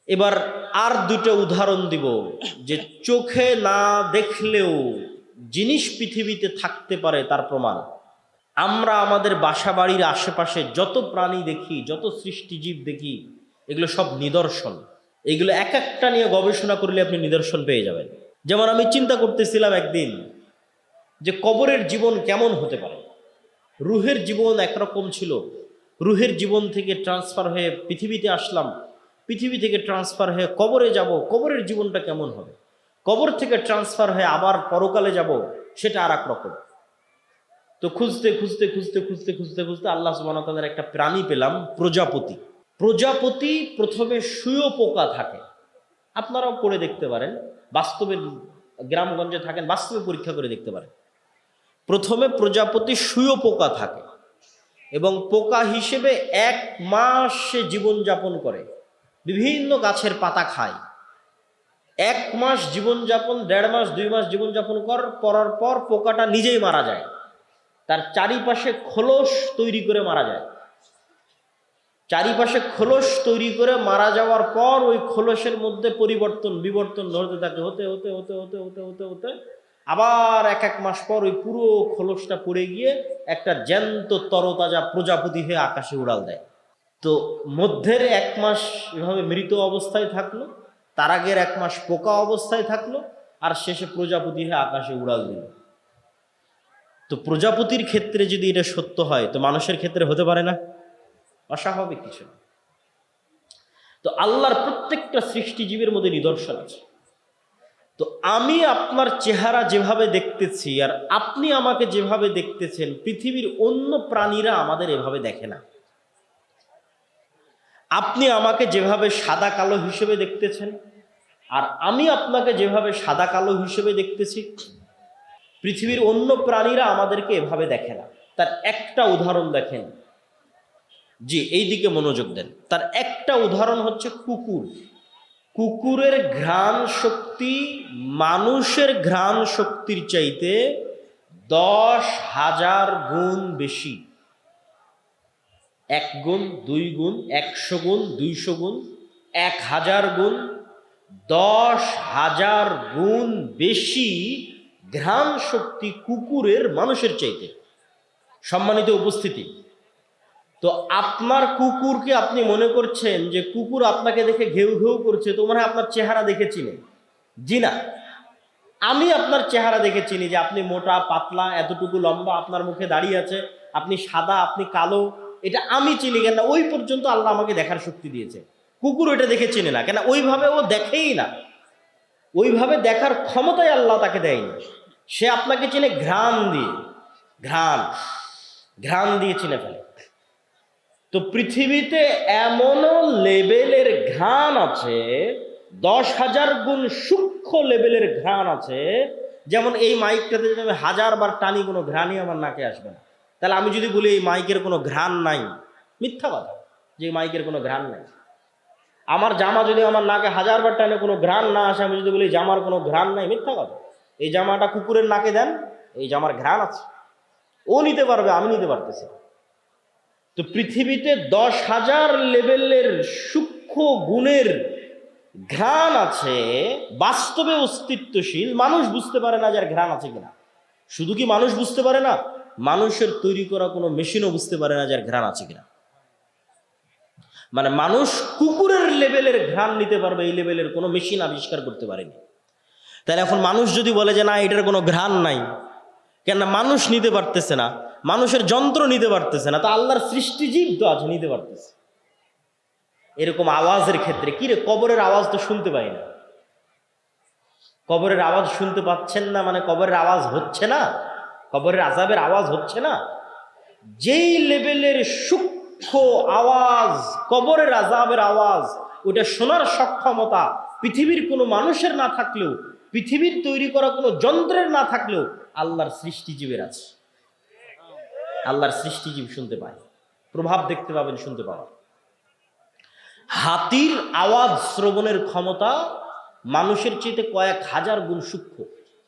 এবার আর দুটো উদাহরণ দিব, যে চোখে না দেখলেও জিনিস পৃথিবীতে থাকতে পারে তার প্রমাণ। আমরা আমাদের বাসা বাড়ির আশেপাশে যত প্রাণী দেখি, যত সৃষ্টিজীব দেখি, এগুলো সব নিদর্শন। এগুলো এক একটা নিয়ে গবেষণা করলে আপনি নিদর্শন পেয়ে যাবেন। যেমন আমি চিন্তা করতেছিলাম একদিন যে কবরের জীবন কেমন হতে পারে। রুহের জীবন একরকম ছিল, রুহের জীবন থেকে ট্রান্সফার হয়ে পৃথিবীতে আসলাম, পৃথিবী থেকে ট্রান্সফার হয়ে কবরে যাব, কবরের জীবনটা কেমন হবে। কবর থেকে ট্রান্সফার হয়ে আবার পরকালে যাব, সেটা আর এক রকম। তো খুঁজতে খুঁজতে খুঁজতে খুঁজতে খুঁজতে খুঁজতে আল্লাহ সুবহানাহু ওয়া তাআলার একটা প্রাণী পেলাম, প্রজাপতি। প্রজাপতি প্রথমে শুঁয়োপোকা থাকে, আপনারাও পড়ে দেখতে পারেন, বাস্তবে গ্রামগঞ্জে থাকেন, বাস্তবে পরীক্ষা করে দেখতে পারেন। প্রথমে প্রজাপতি শুঁয়োপোকা থাকে এবং পোকা হিসেবে 1 মাস সে জীবনযাপন করে, বিভিন্ন গাছের পাতা খায়। 1 মাস জীবনযাপন, 1.5 মাস 2 মাস জীবনযাপন করার পর পোকাটা নিজেই মারা যায়। তার চারিপাশে খোলস তৈরি করে মারা যায়। চারিপাশে খোলস তৈরি করে মারা যাওয়ার পর ওই খোলসের মধ্যে পরিবর্তন বিবর্তন হতে থাকে, হতে হতে হতে হতে হতে হতে হতে আবার 1 মাস পর ওই পুরো খোলসটা পড়ে গিয়ে একটা জ্যান্ত তরতাজা প্রজাপতি হয়ে আকাশে উড়াল দেয়। তো মধ্যের 1 মাস এভাবে মৃত অবস্থায় থাকলো, তার আগের 1 মাস পোকা অবস্থায় থাকলো, আর শেষে প্রজাপতি হয়ে আকাশে উড়াল দিল। তো প্রজাপতির ক্ষেত্রে যদি এটা সত্য হয়, তো মানুষের ক্ষেত্রে হতে পারে না? অস্বাভাবিক কিছু না। তো আল্লাহর প্রত্যেকটা সৃষ্টিজীবের মধ্যে নিদর্শন আছে। তো আমি আপনার চেহারা যেভাবে দেখতেছি আর আপনি আমাকে যেভাবে দেখতেছেন, পৃথিবীর অন্য প্রাণীরা আমাদের এভাবে দেখে না। আপনি আমাকে যেভাবে সাদা কালো হিসেবে দেখতেছেন আর আমি আপনাকে যেভাবে সাদা কালো হিসেবে দেখতেছি, পৃথিবীর অন্য প্রাণীরা আমাদেরকে এভাবে দেখে না। তার একটা উদাহরণ দেখেন, জি এই দিকে মনোযোগ দেন। তার একটা উদাহরণ হচ্ছে কুকুর। কুকুরের ঘ্রাণ শক্তি মানুষের ঘ্রাণ শক্তির চাইতে 10,000 গুণ বেশি। 1 গুণ, 2 গুণ, 100 গুণ, 200 গুণ, 1000 গুণ, 10,000 গুণ বেশি ঘ্রাণ শক্তি কুকুরের মানুষের চাইতে। সম্মানিত উপস্থিতি, তো আপনার কুকুরকে আপনি মনে করছেন যে কুকুর আপনাকে দেখে ঘেউ ঘেউ করছে, তো মনে হয় আপনার চেহারা দেখে চিনে। জি না, আমি আপনার চেহারা দেখে চিনি যে আপনি মোটা পাতলা, এতটুকু লম্বা, আপনার মুখে দাঁড়িয়ে আছে, আপনি সাদা, আপনি কালো, এটা আমি চিনি। কেন? ওই পর্যন্ত আল্লাহ আমাকে দেখার শক্তি দিয়েছে। কুকুর ওইটা দেখে চিনে না, কেন? ওইভাবে ও দেখেই না, ওইভাবে দেখার ক্ষমতাই আল্লাহ তাকে দেয়নি। সে আপনাকে চিনে ঘ্রাণ দিয়ে, ঘ্রাণ ঘ্রাণ দিয়ে চিনে ফেলে। তো পৃথিবীতে এমনও লেভেলের ঘ্রাণ আছে, 10,000 গুণ সূক্ষ্ম লেভেলের ঘ্রাণ আছে। যেমন এই মাইকটাতে যদি আমি 1000 বার টানি, কোনো ঘ্রাণই আমার নাকে আসবে না। তাহলে আমি যদি বলি এই মাইকের কোনো ঘ্রাণ নাই, মিথ্যা কথা, যে মাইকের কোনো ঘ্রাণ নাই। আমার জামা যদি আমার নাকে 1000 বার টানে কোনো ঘ্রাণ না আসে, আমি যদি বলি জামার কোনো ঘ্রাণ নাই, মিথ্যা কথা। এই জামাটা কুকুরের নাকে দেন, এই জামার ঘ্রাণ আছে, ও নিতে পারবে, আমি নিতে পারতেছি। তো পৃথিবীতে 10,000 লেভেলের সূক্ষ্ম গুণের ঘ্রাণ আছে, বাস্তবে অস্তিত্বশীল। মানুষ বুঝতে পারে না যার ঘ্রাণ আছে কিনা। শুধু কি মানুষ বুঝতে পারে না, মানুষের তৈরি করা কোনো মেশিনও বুঝতে পারে না যার ঘ্রাণ আছে কিনা। মানে মানুষ কুকুরের লেভেলের ঘ্রাণ নিতে পারবে, এই লেভেলের কোনো মেশিন আবিষ্কার করতে পারেনি। তাহলে এখন মানুষ যদি বলে যে না এটার কোনো ঘ্রাণ নাই, কেন? মানুষ নিতে পারতেছে না, মানুষের যন্ত্র নিতে পারতেছে না, তা আল্লাহর সৃষ্টিজীব তো আছে, নিতে পারতেছে। এরকম আওয়াজের ক্ষেত্রে কি রে, কবরের আওয়াজ তো শুনতে পাই না। কবরের আওয়াজ শুনতে পাচ্ছেন না মানে কবরের আওয়াজ হচ্ছে না, কবরের আযাবের আওয়াজ হচ্ছে না। যেই লেভেলের সূক্ষ্ম আওয়াজ কবরের আযাবের আওয়াজ, ওটা শোনার সক্ষমতা পৃথিবীর কোনো মানুষের না থাকলেও, পৃথিবীর তৈরি করা কোনো যন্ত্রের না থাকলেও আল্লাহর সৃষ্টিজীবের আছে। আল্লাহর সৃষ্টিজীব শুনতে পায়, প্রভাব দেখতে পাবেন, শুনতে পাবেন। হাতির আওয়াজ শ্রবণের ক্ষমতা মানুষের চেয়ে কয়েক হাজার গুণ সূক্ষ্ম।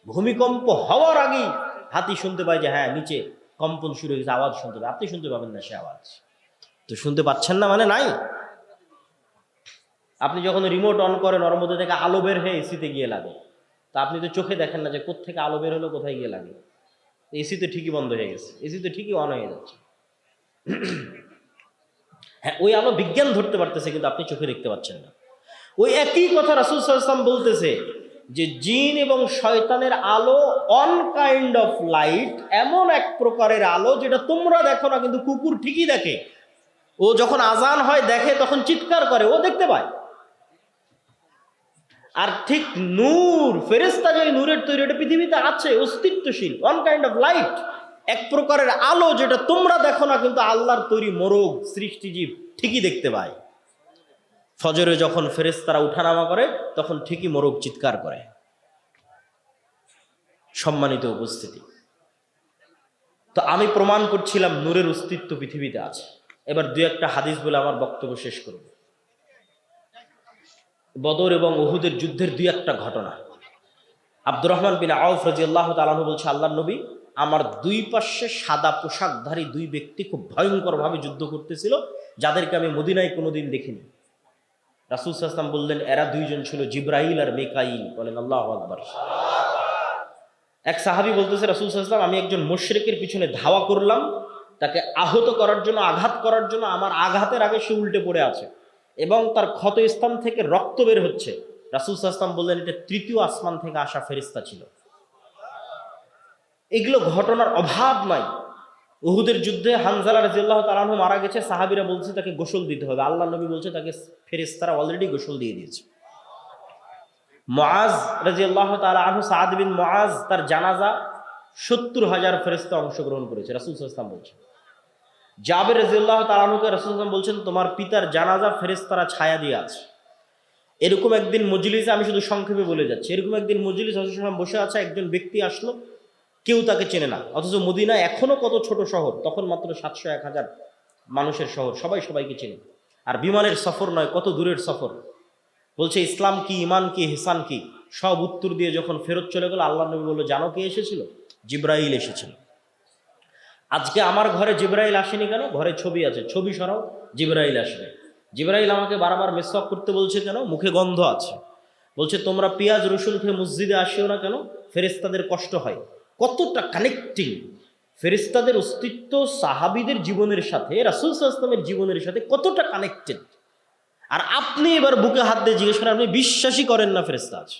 ভূমিকম্প হওয়ার আগেই হাতি শুনতে পায় যে হ্যাঁ নিচে কম্পন শুরু হয়েছে, আওয়াজ শুনতে পায়। আপনি শুনতে পাবেন না সে আওয়াজ, তো শুনতে পাচ্ছেন না মানে নাই। আপনি যখন রিমোট অন করেন ওর মধ্যে থেকে আলো বের হয়ে এসিতে গিয়ে লাগে, তা আপনি তো চোখে দেখেন না যে কোত্থেকে আলো বের হলো কোথায় গিয়ে লাগে। এসি তো ঠিকই বন্ধ হয়ে গেছে, এসি তো ঠিকই অন হয়ে যাচ্ছে। হ্যাঁ, ওই আলো বিজ্ঞান ধরতে পারতেছে কিন্তু আপনি চোখে দেখতে পাচ্ছেন না। ওই একই কথা রাসূল সাল্লাল্লাহু আলাইহি ওয়াসাল্লাম বলতেছে যে জিন এবং শয়তানের আলো অন কাইন্ড অফ লাইট, এমন এক প্রকারের আলো যেটা তোমরা দেখো না কিন্তু কুকুর ঠিকই দেখে। ও যখন আজান হয় দেখে তখন চিৎকার করে, ও দেখতে পায়। আর ঠিক নূর, ফেরেশতা যে নূরের তৈরি, এটা পৃথিবীতে আছে, অস্তিত্বশীল, অন কাইন্ড অফ লাইট, এক প্রকারের আলো যেটা তোমরা দেখো না কিন্তু আল্লাহর তৈরি মোরগ সৃষ্টিজীব ঠিকই দেখতে পায়। ফজরে যখন ফেরেশতারা উঠানামা করে তখন ঠিকই মোরগ চিৎকার করে। সম্মানিত উপস্থিতি, তো আমি প্রমাণ করছিলাম নূরের অস্তিত্ব পৃথিবীতে আছে। এবার দুই একটা হাদিস বলে আমার বক্তব্য শেষ করব। বদর এবং উহুদের যুদ্ধের দুই একটা ঘটনা। আব্দুর রহমান বিন আউফ রাদিয়াল্লাহু তাআলা আনহু বলছে, আল্লাহর নবী, আমার দুই পাশে সাদা পোশাকধারী দুই ব্যক্তি খুব ভয়ঙ্করভাবে যুদ্ধ করতেছিল, যাদেরকে আমি মদিনায় কোনোদিন দেখিনি। রাসূল সাল্লাল্লাহু আলাইহি ওয়াসাল্লাম বললেন, এরা দুইজন ছিল জিবরাইল আর মিকাইল। বলেন আল্লাহু আকবার। এক সাহাবী বলতেছে, রাসূল সাল্লাল্লাহু আলাইহি ওয়াসাল্লাম, আমি একজন মুশরিকের পিছনে ধাওয়া করলাম, তাকে আহত করার জন্য, আঘাত করার জন্য। আমার আঘাতের আগে সে উল্টে পড়ে আছে এবং তার ক্ষত স্থান থেকে রক্ত বের হচ্ছে। রাসূল সাল্লাল্লাহু আলাইহি ওয়াসাল্লাম বললেন, এটা তৃতীয় আসমান থেকে আসা ফেরেশতা ছিল। এগুলো ঘটনার অভাব নাই। উহুদের যুদ্ধে হানজালা রাদিয়াল্লাহু তাআলা আনহু মারা গেছে, সাহাবীরা বলছে তাকে গোসল দিতে হবে। আল্লাহর নবী বলছে তাকে ফেরেশতারা অলরেডি গোসল দিয়ে দিয়েছে। মুআজ রাদিয়াল্লাহু তাআলা আনহু, সাদ বিন মুআজ, তার জানাজা ৭০,০০০ ফেরেশতা অংশগ্রহণ করেছে, রাসূল সাল্লাল্লাহু আলাইহি ওয়াসাল্লাম বলছেন। জাবের রাদিয়াল্লাহু তাআলা আনহুকে রাসূল সাল্লাল্লাহু আলাইহি ওয়াসাল্লাম বলছেন, তোমার পিতার জানাজা ফেরেশতারা ছায়া দিয়ে আছে। এরকম একদিন মজলিসে, আমি শুধু সংক্ষেপে বলে যাচ্ছি, এরকম একদিন মজলিস রাসূল সাল্লাল্লাহু আলাইহি ওয়াসাল্লাম বসে আছে, একজন ব্যক্তি আসলো, কেউ তাকে চেনে না, অথচ মদিনা এখনো কত ছোট শহর, তখন মাত্র ৭০০-১০০০ মানুষের শহর, সবাই সবাইকে চেনে। আর বিমানের সফর নয়, কত দূরের সফর। বলছে ইসলাম কি, ইমান কি, হিসান কি, সব উত্তর দিয়ে যখন ফেরত চলে গেল, আল্লাহ নবী বলল, জানো কে এসেছিল? জিবরাইল এসেছিল। আজকে আমার ঘরে জিবরাইল আসেনি কেন? ঘরে ছবি আছে, ছবি সরাও, জিবরাইল আসবে। জিবরাইল আমাকে বারবার মেসওয়াক করতে বলছে কেন? মুখে গন্ধ আছে। বলছে তোমরা পেঁয়াজ রসুন খেয়ে মসজিদে আসিও না কেন? ফেরেশতাদের কষ্ট হয়। কতটা কানেক্টিং! ফেরেশতাদের অস্তিত্ব সাহাবীদের জীবনের সাথে, রাসূল সাল্লাল্লাহু আলাইহি ওয়াসাল্লামের জীবনের সাথে কতটা কানেক্টেড। আর আপনি এবার বুকে হাত দিয়ে জিজ্ঞেস করেন, আপনি বিশ্বাসই করেন না ফেরেশতা আছে?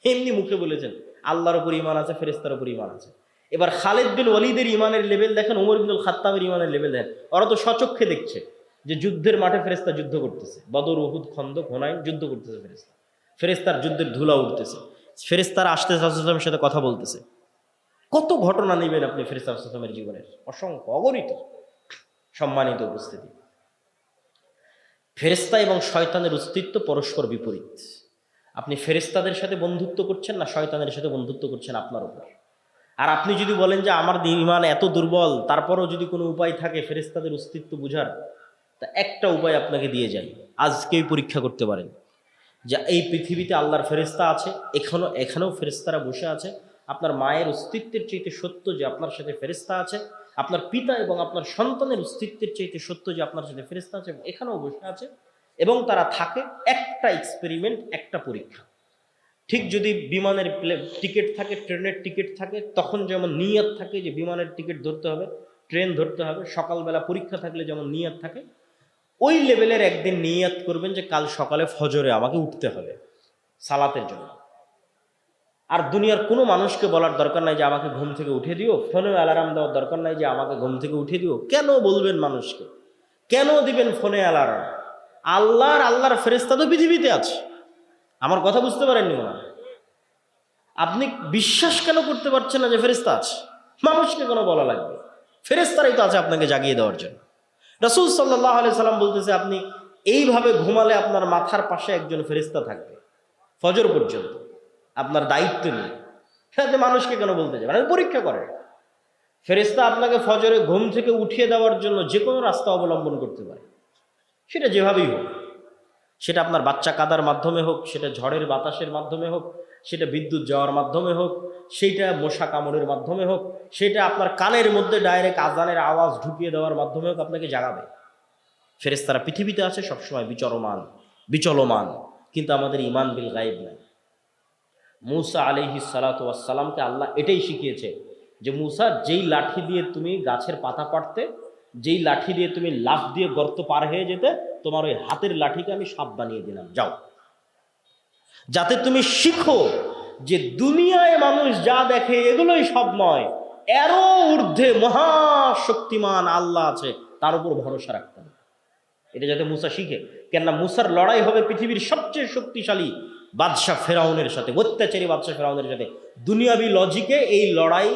এমনি মুখে বলেছেন আল্লাহর উপর ঈমান আছে, ফেরেশতার উপর ঈমান আছে। এবার খালিদ বিন ওয়ালিদের ঈমানের লেভেল দেখেন, ওমর ইবনুল খাত্তাবের ঈমানের লেভেল দেখেন। ওরা তো স্বচক্ষে দেখছে যে যুদ্ধের মাঠে ফেরেশতা যুদ্ধ করতেছে, বদর, উহুদ, খন্দক, হুনাইন যুদ্ধ করতেছে ফেরেশতা। ফেরেশতার যুদ্ধের ধুলা উঠতেছে, ফেরেশতারা আসতে রাসূল সাল্লাল্লাহু আলাইহি ওয়াসাল্লামের সাথে কথা বলতেছে। কত ঘটনা নেবেন আপনি ফেরেশতা সাল্লাল্লাহু আলাইহি ওয়াসাল্লামের জীবনের, অসংখ্য, অগণিত। সম্মানিত উপস্থিতি, ফেরেশতা এবং শয়তানের অস্তিত্ব পরস্পর বিপরীত। আপনি ফেরেশতাদের সাথে বন্ধুত্ব করছেন না শয়তানের সাথে বন্ধুত্ব করছেন, আপনার উপর। আর আপনি যদি বলেন যে আমার ঈমান এত দুর্বল, তারপরও যদি কোনো উপায় থাকে ফেরেশতাদের অস্তিত্ব বুঝার, তা একটা উপায় আপনাকে দিয়ে যাই, আজকেই পরীক্ষা করতে পারেন যে এই পৃথিবীতে আল্লাহর ফেরেশতা আছে, এখানেও ফেরেশতারা বসে আছে। আপনার মায়ের অস্তিত্বের চাইতে সত্য যে আপনার সাথে ফেরেশতা আছে, আপনার পিতা এবং আপনার সন্তানের অস্তিত্বের চাইতে সত্য যে আপনার সাথে ফেরেশতা আছে, এখানেও বসে আছে এবং তারা থাকে। একটা এক্সপেরিমেন্ট, একটা পরীক্ষা। ঠিক যদি বিমানের টিকিট থাকে, ট্রেনের টিকিট থাকে, তখন যেমন নিয়ত থাকে যে বিমানের টিকিট ধরতে হবে, ট্রেন ধরতে হবে, সকালবেলা পরীক্ষা থাকলে যেমন নিয়ত থাকে, ওই লেভেলের একদিন নিয়ত করবেন যে কাল সকালে ফজরে আমাকে উঠতে হবে সালাতের জন্য। আর দুনিয়ার কোনো মানুষকে বলার দরকার নাই যে আমাকে ঘুম থেকে উঠে দিও, ফোনে অ্যালার্ম দেওয়ার দরকার নাই যে আমাকে ঘুম থেকে উঠে দিও। কেন বলবেন মানুষকে? কেন দিবেন ফোনে অ্যালার্ম? আল্লাহর ফেরেশতা তো পৃথিবীতে আছে। আমার কথা বুঝতে পারেননি মনে হয়? আপনি বিশ্বাস কেন করতে পারছেন না যে ফেরেশতা আছে? মানুষকে কেন বলা লাগবে? ফেরেশতারাই তো আছে আপনাকে জাগিয়ে দেওয়ার জন্য। রাসূল সাল্লাল্লাহু আলাইহি সাল্লাম বলতেছে, আপনি এইভাবে ঘুমালে আপনার মাথার পাশে একজন ফেরেশতা থাকবে ফজর পর্যন্ত, আপনার দায়িত্ব নিয়ে। সাথে মানুষকে কেন বলতে যাবেন? আপনি পরীক্ষা করেন। ফেরেশতা আপনাকে ফজরে ঘুম থেকে উঠিয়ে দেওয়ার জন্য যে কোনো রাস্তা অবলম্বন করতে পারে, সেটা যেভাবেই হোক। সেটা আপনার বাচ্চা কাদার মাধ্যমে হোক, সেটা ঝড়ের বাতাসের মাধ্যমে হোক, সেটা বিদ্যুৎ যাওয়ার মাধ্যমে হোক, সেটা মশা কামড়ের মাধ্যমে হোক, সেটা আপনার কানের মধ্যে ডাইরেক্ট আজানের আওয়াজ ঢুকিয়ে দেওয়ার মাধ্যমে হোক, আপনাকে জাগাবে। ফেরেশতারা পৃথিবীতে আছে, সবসময় বিচরমান। বিচলমান, কিন্তু আমাদের ঈমান বিল গায়েব নাই। মূসা আলাইহিস সালাতু ওয়াস সালামকে আল্লাহ এটাই শিখিয়েছে যে মূসা, যেই লাঠি দিয়ে তুমি গাছের পাতা পাড়তে, যেই লাঠি দিয়ে তুমি লাফ দিয়ে গর্ত পার হয়ে যেতে, তোমার ওই হাতের লাঠিকে আমি সাপ বানিয়ে দিলাম, যাও। যাতে তুমি শিখো যে দুনিয়ায় মানুষ যা দেখে এগুলোই সব নয়, এরও ঊর্ধ্বে মহাশক্তিমান আল্লাহ আছে, তার উপর ভরসা রাখতে হবে। এটা যাতে মূসা শিখে। কেননা মূসার লড়াই হবে পৃথিবীর সবচেয়ে শক্তিশালী বাদশাহ ফেরাউনের সাথে, অত্যাচারী বাদশাহ ফেরাউনের সাথে। দুনিয়াবি লজিকে এই লড়াই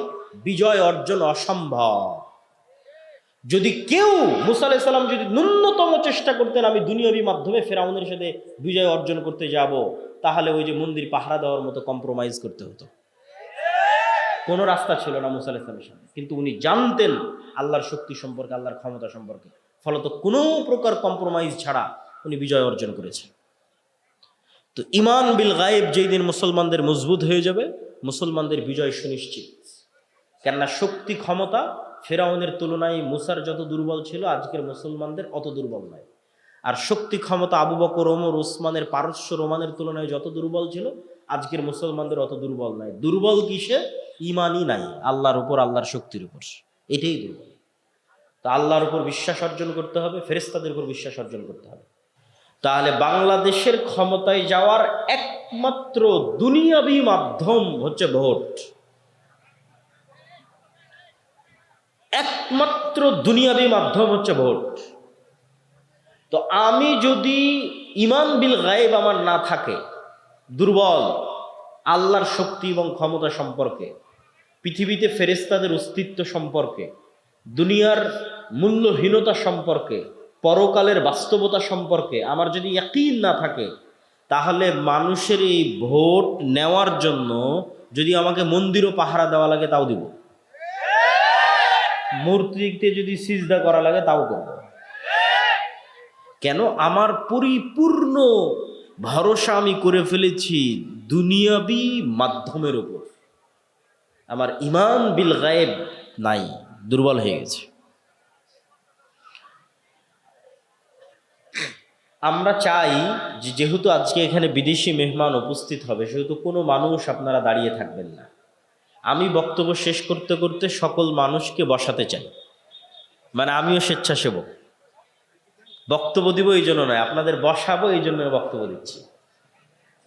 বিজয় অর্জন অসম্ভব। যদি কেউ, মূসা আলাইহিস সালাম যদি ন্যূনতম চেষ্টা করতেন আমি দুনিয়াবি মাধ্যমে ফেরাউনের সাথে বিজয় অর্জন করতে যাব, তাহলে ওই যে মন্দির পাহারা দেওয়ার মতো কম্প্রোমাইজ করতে হতো। কোনো রাস্তা ছিল না মূসা আলাইহিস সালামের সামনে। কিন্তু উনি জানতেন আল্লাহর শক্তি সম্পর্কে, আল্লাহর ক্ষমতা সম্পর্কে, ফলত কোনো প্রকার কম্প্রোমাইজ ছাড়া উনি বিজয় অর্জন করেছেন। তো ঈমান বিল গায়েব যেই দিন মুসলমানদের মজবুত হয়ে যাবে, মুসলমানদের বিজয় সুনিশ্চিত। কেননা শক্তি ক্ষমতা ফেরাউনের তুলনায় মূসার যত দুর্বল ছিল, আজকের মুসলমানদের অত দুর্বল নয়। আর শক্তি ক্ষমতা আবু বকর, ওমর, উসমানের, পারস্য রোমানের তুলনায় যত দুর্বল ছিল, আজকের মুসলমানদের অত দুর্বল নয়। দুর্বল কিসে? ঈমানই নাই আল্লাহর উপর, আল্লাহর শক্তির উপর, এটাই দুর্বল। তা আল্লাহর উপর বিশ্বাস অর্জন করতে হবে, ফেরেশতাদের উপর বিশ্বাস অর্জন করতে হবে। তাহলে বাংলাদেশের ক্ষমতায় যাওয়ার একমাত্র দুনিয়াবি মাধ্যম হচ্ছে ভোট। একমাত্র দুনিয়াবি মাধ্যম হচ্ছে ভোট। তো আমি যদি ঈমান বিল গায়েব আমার না থাকে, দুর্বল আল্লাহর শক্তি এবং ক্ষমতা সম্পর্কে, পৃথিবীতে ফেরেশতাদের অস্তিত্ব সম্পর্কে, দুনিয়ার মূল্যহীনতা সম্পর্কে, পরকালের বাস্তবতা সম্পর্কে আমার যদি ইয়াকিন না থাকে, তাহলে মানুষের এই ভোট নেওয়ার জন্য যদি আমাকে মন্দিরও পাহারা দেওয়া লাগে তাও দিব, মূর্তিতে যদি সিজদা করা লাগে তাও করব। কেন? আমার পরিপূর্ণ ভরসা আমি করে ফেলেছি দুনিয়াবি মাধ্যমের উপর। আমার ঈমান বিল গায়েব নাই, দুর্বল হয়ে গেছে। আমরা চাই যে যেহেতু আজকে এখানে বিদেশি মেহমান উপস্থিত হবে, সেহেতু কোনো মানুষ আপনারা দাঁড়িয়ে থাকবেন না। আমি বক্তব্য শেষ করতে করতে সকল মানুষকে বসাতে চাই, মানে আমিও স্বেচ্ছাসেবক। বক্তব্য দিব এই জন্য নয়, আপনাদের বসাবো এই জন্য বক্তব্য দিচ্ছি।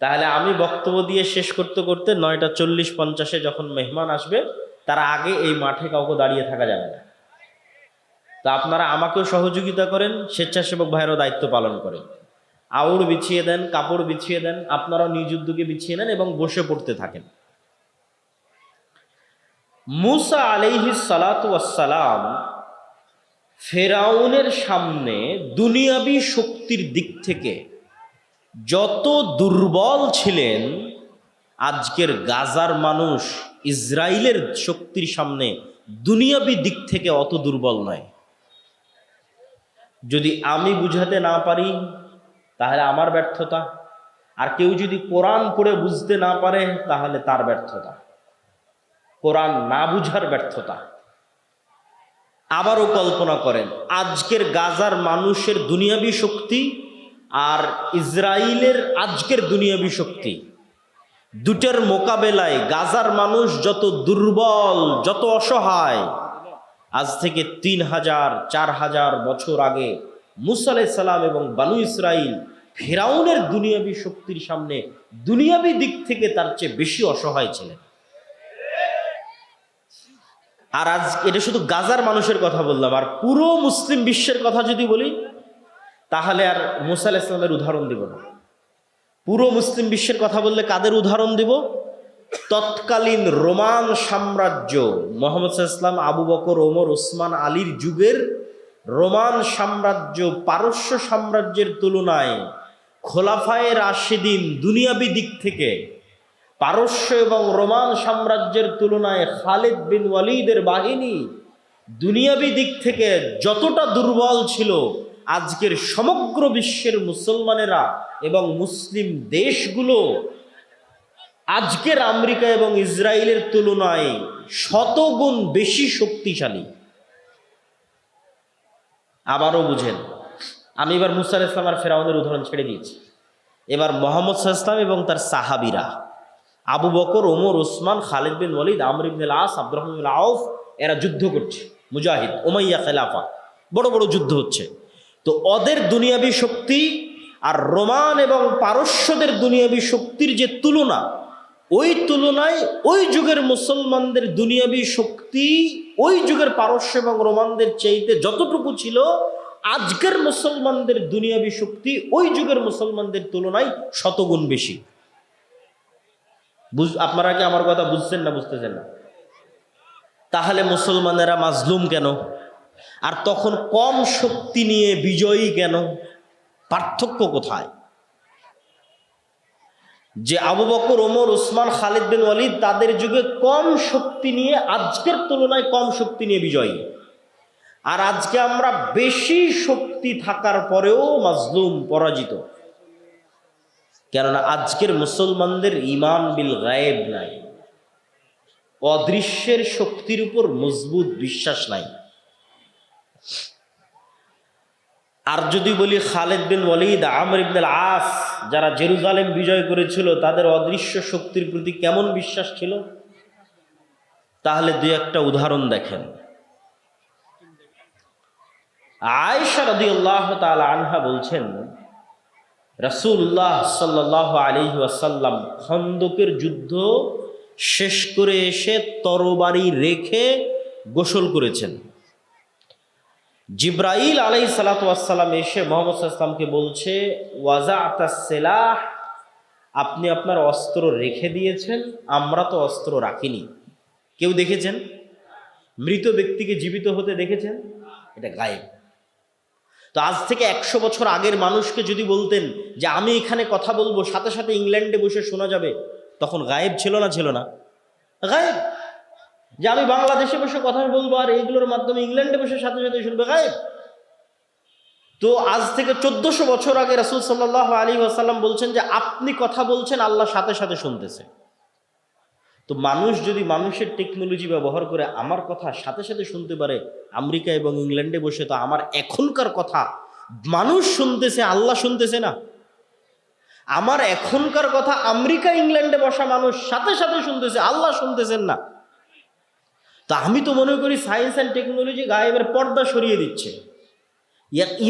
তাহলে আমি বক্তব্য দিয়ে শেষ করতে করতে 9:40-50 যখন মেহমান আসবে, তার আগে এই মাঠে কাউকে দাঁড়িয়ে থাকা যাবে না। তা আপনারা আমাকেও সহযোগিতা করেন, স্বেচ্ছাসেবক ভাইয়েরও দায়িত্ব পালন করেন। আউড় বিছিয়ে দেন, কাপড় বিছিয়ে দেন, আপনারাও নিজ উদ্যোগে বিছিয়ে নেন এবং বসে পড়তে থাকেন। মূসা আলাইহিস সালাতু ওয়াস সালাম ফেরাউনের সামনে দুনিয়াবি শক্তির দিক থেকে যত দুর্বল ছিলেন, আজকের গাজার মানুষ ইসরায়েলের শক্তির সামনে দুনিয়াবি দিক থেকে অত দুর্বল নয়। যদি আমি বুঝাতে না পারি তাহলে আমার ব্যর্থতা, আর কেউ যদি কোরআন পড়ে বুঝতে না পারে তাহলে তার ব্যর্থতা, কোরআন না বুঝার ব্যর্থতা। আবারও কল্পনা করেন, আজকের গাজার মানুষের দুনিয়াবি শক্তি আর ইসরায়েলের আজকের দুনিয়াবি শক্তি, দুটার মোকাবেলায় গাজার মানুষ যত দুর্বল, যত অসহায়। আজ থেকে 3000-4000 বছর আগে মূসা আলাইহিস সালাম এবং বানু ইসরাইল ফেরাউনের দুনিয়াবি শক্তির সামনে দুনিয়াবি দিক থেকে তার চেয়ে বেশি অসহায় ছিলেন। আর আজ এটা শুধু গাজার মানুষের কথা বললাম, আর পুরো মুসলিম বিশ্বের কথা যদি বলি তাহলে আর মূসা আলাইহিস সালামের উদাহরণ দিব না। পুরো মুসলিম বিশ্বের কথা বললে কাদের উদাহরণ দিব? তৎকালীন রোমান সাম্রাজ্য, মুহাম্মদ সাল্লাল্লাহু আলাইহি ওয়াসাল্লাম, আবু বকর, ওমর, ওসমান, আলীর যুগের রোমান সাম্রাজ্য পারস্য সাম্রাজ্যের তুলনায় খোলাফায়ে রাশিদিন দুনিয়াবি দিক থেকে, পারস্য এবং রোমান সাম্রাজ্যের তুলনায় খালিদ বিন ওয়ালিদের বাহিনী দুনিয়াবি দিক থেকে যতটা দুর্বল ছিল, আজকের সমগ্র বিশ্বের মুসলমানেরা এবং মুসলিম দেশগুলো আজকের আমেরিকা এবং ইসরায়েলের তুলনায় শতগুণ বেশি শক্তিশালী। আবারও বুঝেন, আমি এবার মূসা আলাইহিস সালাম আর ফেরাউনের উদাহরণ ছেড়ে দিয়েছি। এবার মুহাম্মদ সাল্লাল্লাহু আলাইহি ওয়াসাল্লাম এবং তার সাহাবীরা আবু বকর, ওমর, ওসমান, খালিদ বিন ওয়ালিদ, আমর ইবনে আল-আস, আব্দুর রহমান বিন আউফ, এরা যুদ্ধ করছে, মুজাহিদ, উমাইয়া খেলাফা, বড় বড় যুদ্ধ হচ্ছে। তো ওদের দুনিয়াবী শক্তি আর রোমান এবং পারস্যদের দুনিয়াবী শক্তির যে তুলনা, ওই তুলনায় ওই যুগের মুসলমানদের দুনিয়াবী শক্তি ওই যুগের পারস্য এবং রোমানদের চাইতে যতটুকু ছিল, আজকের মুসলমানদের দুনিয়াবী শক্তি ওই যুগের মুসলমানদের তুলনায় শতগুণ বেশি। আপনারা কি আমার কথা বুঝছেন না বুঝতেছেন না? তাহলে মুসলমানেরা মাজলুম কেন? আর তখন কম শক্তি নিয়ে বিজয়ী কেন? পার্থক্য কোথায়? যে আবু বকর, ওমর, ওসমান, খালিদ বিন ওয়ালিদ তাদের যুগে কম শক্তি নিয়ে, আজকের তুলনায় কম শক্তি নিয়ে বিজয়ী, আর আজকে আমরা বেশি শক্তি থাকার পরেও মাজলুম, পরাজিত। কেননা আজকের মুসলমানদের ঈমান বিল গায়েব নাই, অদৃশ্যের শক্তির উপর মজবুত বিশ্বাস নাই। আর যদি বলি খালিদ বিন ওয়ালিদ, আমর ইবনে আল-আস, যারা জেরুজালেম বিজয় করেছিল, তাদের অদৃশ্য শক্তির প্রতি কেমন বিশ্বাস ছিল? তাহলে দুই একটা উদাহরণ দেখেন। আয়েশা রাদিয়াল্লাহু তাআলা আনহা বলছেন, রাসূলুল্লাহ সাল্লাল্লাহু আলাইহি ওয়াসাল্লাম খন্দকের যুদ্ধ শেষ করে এসে তরবারি রেখে গোসল করেছেন। জিব্রাইল আলাইহিস সালাতু ওয়াস সালাম এসে মুহাম্মদ সাল্লাল্লাহু আলাইহি ওয়াসাল্লামকে বলছে, ওয়াজাআতাস সিলাহ, আপনি আপনার অস্ত্র রেখে দিয়েছেন, আমরা তো অস্ত্র রাখিনি। কেউ দেখেছেন? মৃত ব্যক্তিকে জীবিত হতে দেখেছেন? এটা গায়েব। তো আজ থেকে 100 বছর আগের মানুষকে যদি বলতেন যে আমি এখানে কথা বলবো, সাথে সাথে ইংল্যান্ডে বসে শোনা যাবে, তখন গায়েব ছিল না? ছিল না? গায়েব। যে আমি বাংলাদেশে বসে কথা বলবো আর এইগুলোর মাধ্যমে ইংল্যান্ডে বসে সাথে সাথে শুনবে, গায়েব। তো আজ থেকে 1400 বছর আগে রাসূল সাল্লাল্লাহু আলাইহি ওয়াসাল্লাম বলছেন যে আপনি কথা বলছেন, আল্লাহ সাথে সাথে শুনতেছে। তো মানুষ যদি মানুষের টেকনোলজি ব্যবহার করে আমার কথা সাথে সাথে শুনতে পারে আমেরিকা এবং ইংল্যান্ডে বসে, তো আমার এখনকার কথা মানুষ শুনতেছে, আল্লাহ শুনতেছে না? আমার এখনকার কথা আমেরিকা ইংল্যান্ডে বসা মানুষ সাথে সাথে শুনতেছে, আল্লাহ শুনতেছেন না। তা আমি তো মনে করি সায়েন্স অ্যান্ড টেকনোলজি গায়েবের পর্দা সরিয়ে দিচ্ছে,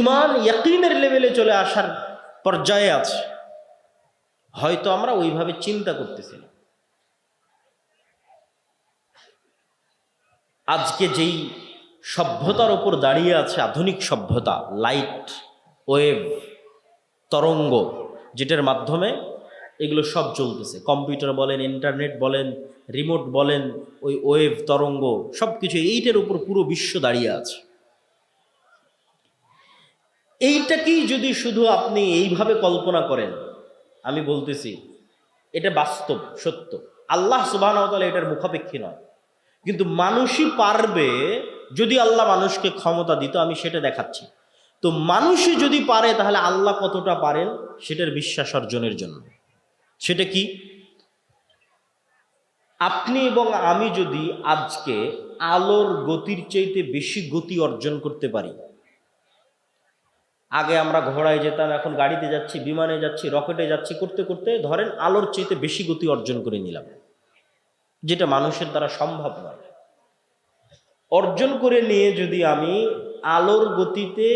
ঈমান ইয়াকিনের লেভেলে চলে আসার পর্যায়ে আছে। হয়তো আমরা ওইভাবে চিন্তা করতেছি না। আজকে যেই সভ্যতার ওপর দাঁড়িয়ে আছে আধুনিক সভ্যতা, লাইট, ওয়েভ, তরঙ্গ, যেটার মাধ্যমে এগুলো সব চলতেছে, কম্পিউটার বলেন, ইন্টারনেট বলেন, রিমোট বলেন, ওই ওয়েভ, তরঙ্গ, সব কিছু এইটার উপর পুরো বিশ্ব দাঁড়িয়ে আছে। এইটাকেই যদি শুধু আপনি এইভাবে কল্পনা করেন, আমি বলতেছি এটা বাস্তব, সত্য। আল্লাহ সুবহানাহু ওয়া তাআলা এটার মুখাপেক্ষী নয়। কিন্তু মানুষই পারবে, যদি আল্লাহ মানুষকে ক্ষমতা দিত, আমি সেটা দেখাচ্ছি। তো মানুষই যদি পারে, তাহলে আল্লাহ কতটা পারেন সেটার বিশ্বাস অর্জনের জন্য। সেটা কি? আপনি এবং আমি যদি আজকে আলোর গতির চাইতে বেশি গতি অর্জন করতে পারি, আগে আমরা ঘোড়ায় যেতাম, এখন গাড়িতে যাচ্ছি, বিমানে যাচ্ছি, রকেটে যাচ্ছি, করতে করতে ধরেন আলোর চাইতে বেশি গতি অর্জন করে নিলাম, যেটা মানুষের দ্বারা সম্ভব নয়। অর্জন করে নিয়ে যদি আমি আলোর গতিতে,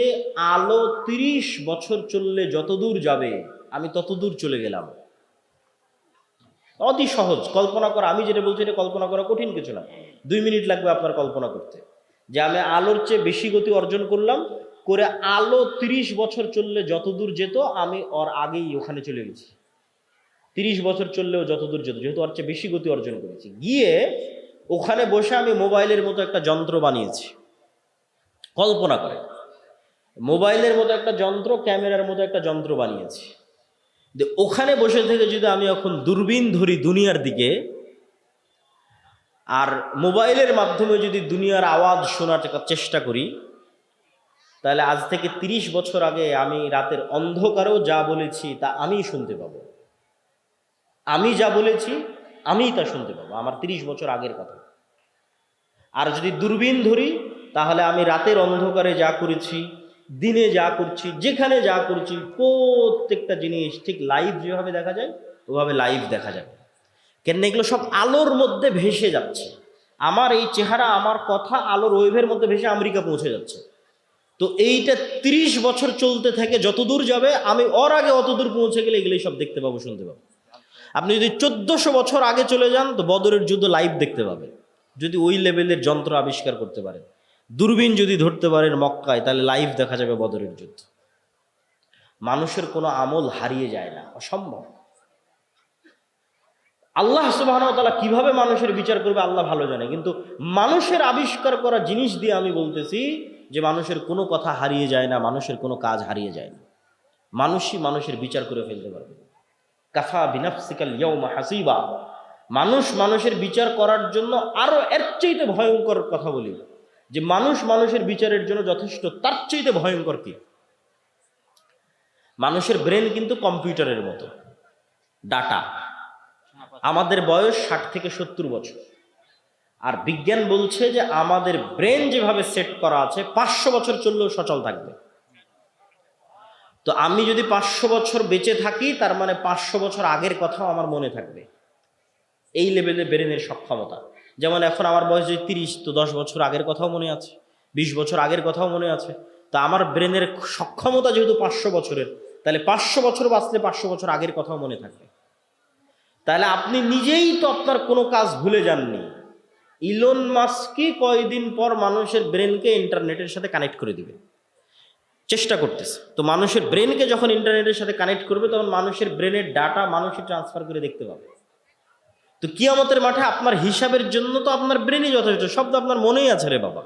আলো 30 বছর চললে যত দূর যাবে আমি তত দূর চলে গেলাম, অতি সহজ কল্পনা করা। আমি যেটা বলছি এটা কল্পনা করা কঠিন কিছু না, 2 মিনিট লাগবে আপনার কল্পনা করতে, যে আমি আলোর চেয়ে বেশি গতি অর্জন করলাম, করে আলো 30 বছর চললে যত দূর যেত আমি ওর আগেই ওখানে চলে গেছি। 30 বছর চললেও যত দূর যেত, যেহেতু ওর চেয়ে বেশি গতি অর্জন করেছি, গিয়ে ওখানে বসে আমি মোবাইলের মতো একটা যন্ত্র বানিয়েছি। কল্পনা করে মোবাইলের মতো একটা যন্ত্র, ক্যামেরার মতো একটা যন্ত্র বানিয়েছি। যে ওখানে বসে থেকে যদি আমি এখন দূরবীন ধরি দুনিয়ার দিকে, আর মোবাইলের মাধ্যমে যদি দুনিয়ার আওয়াজ শোনার চেষ্টা করি, তাহলে আজ থেকে 30 বছর আগে আমি রাতের অন্ধকারেও যা বলেছি তা আমিই শুনতে পাবো। আমি যা বলেছি আমিই তা শুনতে পাবো, আমার 30 বছর আগের কথা। আর যদি দূরবীন ধরি, তাহলে আমি রাতের অন্ধকারে যা করেছি, দিনে যা করছি, যেখানে যা করছি, প্রত্যেকটা জিনিস ঠিক লাইভ যেভাবে দেখা যায় ওভাবে লাইভ দেখা যাবে। কেন এগুলো সব আলোর মধ্যে ভেসে যাচ্ছে। আমার এই চেহারা, আমার কথা আলোর ওয়েভের মধ্যে ভেসে আমেরিকা পৌঁছে যাচ্ছে। তো এইটা 30 বছর চলতে থাকে, যতদূর যাবে আমি ওর আগে অতদূর পৌঁছে গেলে এগুলোই সব দেখতে পাবো, শুনতে পাবো। আপনি যদি 1400 বছর আগে চলে যান তো বদরের যুদ্ধ লাইভ দেখতে পাবেন, যদি ওই লেভেলের যন্ত্র আবিষ্কার করতে পারেন। দূরবীন যদি ধরতে পারেন মক্কায়, তাহলে লাইভ দেখা যাবে বদরের যুদ্ধ। মানুষের কোনো আমল হারিয়ে যায় না, অসম্ভব। আল্লাহ সুবহানাহু ওয়া তাআলা কিভাবে মানুষের বিচার করবে আল্লাহ ভালো জানে, কিন্তু মানুষের আবিষ্কার করা জিনিস দিয়ে আমি বলতেছি যে মানুষের কোনো কথা হারিয়ে যায় না, মানুষের কোনো কাজ হারিয়ে যায় না। মানুষই মানুষের বিচার করে ফেলতে পারবে। কাফা বিনাফসিকাল ইয়াউমা হাসিবা। মানুষ মানুষের বিচার করার জন্য আরো এর চাইতে ভয়ঙ্কর কথা বলি, যে মানুষ মানুষের বিচারের জন্য যথেষ্ট, তার চাইতে ভয়ঙ্কর কি? মানুষের ব্রেন কিন্তু কম্পিউটারের মতো, ডাটা। আমাদের বয়স 60 থেকে 70 বছর, আর বিজ্ঞান বলছে যে আমাদের ব্রেন যেভাবে সেট করা আছে 500 বছর চললেও সচল থাকবে। তো আমি যদি 500 বছর বেঁচে থাকি, তার মানে 500 বছর আগের কথাও আমার মনে থাকবে। এই লেভেলে ব্রেনের সক্ষমতা। যেমন এখন আমার বয়স যদি 30, তো 10 বছর আগের কথাও মনে আছে, 20 বছর আগের কথাও মনে আছে। তা আমার ব্রেনের সক্ষমতা যেহেতু 500 বছরের, তাহলে 500 বছর বাঁচলে 500 বছর আগের কথাও মনে থাকবে। তাহলে আপনি নিজেই তো আপনার কোনো কাজ ভুলে যাননি। ইলন মাস্কই কয়দিন পর মানুষের ব্রেনকে ইন্টারনেটের সাথে কানেক্ট করে দিবে, চেষ্টা করতেছে। তো মানুষের ব্রেনকে যখন ইন্টারনেটের সাথে কানেক্ট করবে, তখন মানুষের ব্রেনের ডাটা মানুষই ট্রান্সফার করে দেখতে পাবে। তো কিয়ামতের মাঠে আপনার হিসাবের জন্য তো আপনার ব্রেনই যথেষ্ট, সব তো আপনার মনেই আছে রে বাবা।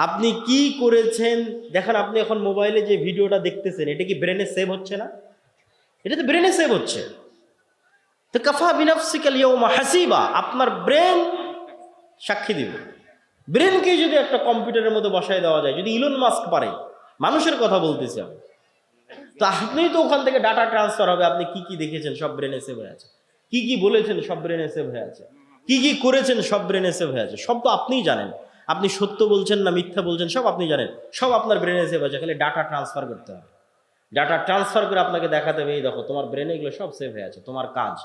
আপনি কি করেছেন দেখেন, আপনি এখন মোবাইলে যে ভিডিওটা দেখতেছেন, এটা কি ব্রেনে সেভ হচ্ছে না? এটা তো ব্রেনে সেভ হচ্ছে। তো কাফা বিনাফসিকাল ইয়াউমা হাসিবা, আপনার ব্রেন সাক্ষী দিবে। ব্রেনকে যদি একটা কম্পিউটারের মধ্যে বসায় দেওয়া যায়, যদি ইলন মাস্ক পারে, মানুষের কথা বলতেছি আমি, তো আপনি তো ওখান থেকে ডাটা ট্রান্সফার হবে। আপনি কি কি দেখেছেন সব ব্রেনে সেভ হয়ে আছে, কি কি বলেছেন সব ব্রেনে সেভ হয়ে আছে, কি কি করেছেন সব ব্রেনে সেভ হয়ে আছে। সব তো আপনিই জানেন, আপনি সত্য বলছেন না মিথ্যা বলছেন সব আপনি জানেন, সব আপনার ব্রেনে সেভ আছে। খালি ডাটা ট্রান্সফার করতে হবে। ডাটা ট্রান্সফার করে আপনাকে দেখাতে হবে, এই দেখো তোমার ব্রেনে এগুলো সব সেভ হয়ে আছে, তোমার কাজ,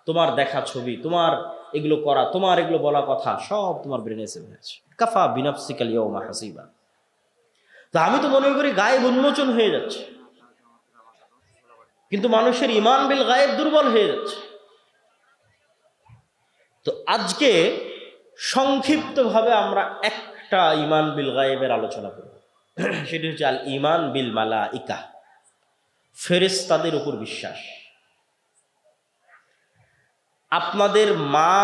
তোমার দেখা ছবি, তোমার এগুলো করা, তোমার এগুলো বলা কথা, সব তোমার ব্রেনে সেভ হয়ে আছে। কাফা বিনাফসিকাল ইয়াউমা হাসিবা। তো আমি তো মনে করি গায়েব উন্মোচন হয়ে যাচ্ছে, কিন্তু মানুষের ঈমান বিল গায়েব দুর্বল হয়ে যাচ্ছে। তো আজকে সংক্ষিপ্তভাবে আমরা একটা ঈমান বিল গায়েবের আলোচনা করব, সেটি হচ্ছে আল ঈমান বিল মালাইকা, ফেরেশতাদের উপর বিশ্বাস। আপনাদের মা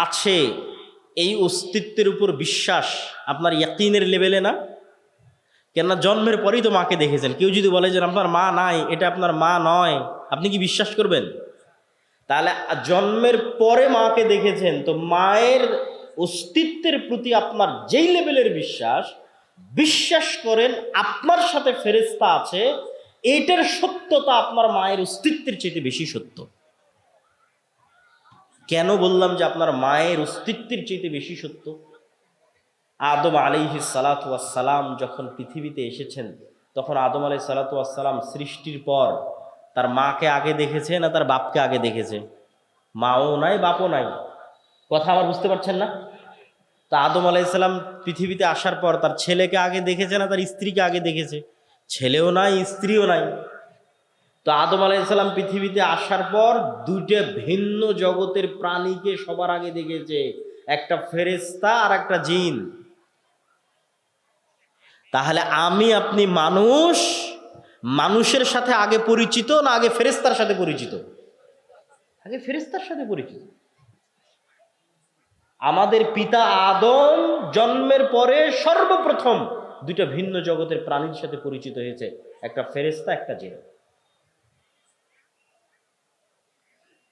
আছে এই অস্তিত্বের উপর বিশ্বাস আপনার ইয়াকিনের লেভেলে না? কেননা জন্মের পরেই তো মাকে দেখেছেন। কেউ যদি বলে যে আপনার মা নাই, এটা আপনার মা নয়, আপনি কি বিশ্বাস করবেন? তাহলে জন্মের পরে মাকে দেখেছেন, তো মায়ের অস্তিত্বের প্রতি আপনার যেই লেভেলের বিশ্বাস, বিশ্বাস করেন আপনার সাথে ফেরেশতা আছে, এইটার সত্যতা আপনার মায়ের অস্তিত্বের চেয়ে বেশি সত্য। কেন বললাম যে আপনার মায়ের অস্তিত্বের চেয়ে বেশি সত্য? আদম আলাইহিস সালাতু ওয়াস সালাম যখন পৃথিবীতে এসেছেন, তখন আদম আলাইহিস সালাতু ওয়াস সালাম সৃষ্টির পর তার মাকে আগে দেখেছে না তার বাপকে আগে দেখেছে? মাও নাই বাপও নাই। কথা আবার বুঝতে পারছেন না? তা আদম আলাইহিস সালাম পৃথিবীতে আসার পর তার ছেলেকে আগে দেখেছে না তার স্ত্রীকে আগে দেখেছে? ছেলেও নাই, স্ত্রীও নাই। তো আদম আলাইহিস সালাম পৃথিবীতে আসার পর দুইটা ভিন্ন জগতের প্রাণীকে সবার আগে দেখেছে, একটা ফেরেশতা আর একটা জিন। তাহলে আমি আপনি মানুষ, মানুষের সাথে আগে পরিচিত না আগে ফেরেশতার সাথে পরিচিত? আগে ফেরেশতার সাথে পরিচিত। আমাদের পিতা আদম জন্মের পরে সর্বপ্রথম দুইটা ভিন্ন জগতের প্রাণীর সাথে পরিচিত হয়েছে, একটা ফেরেশতা একটা জিন।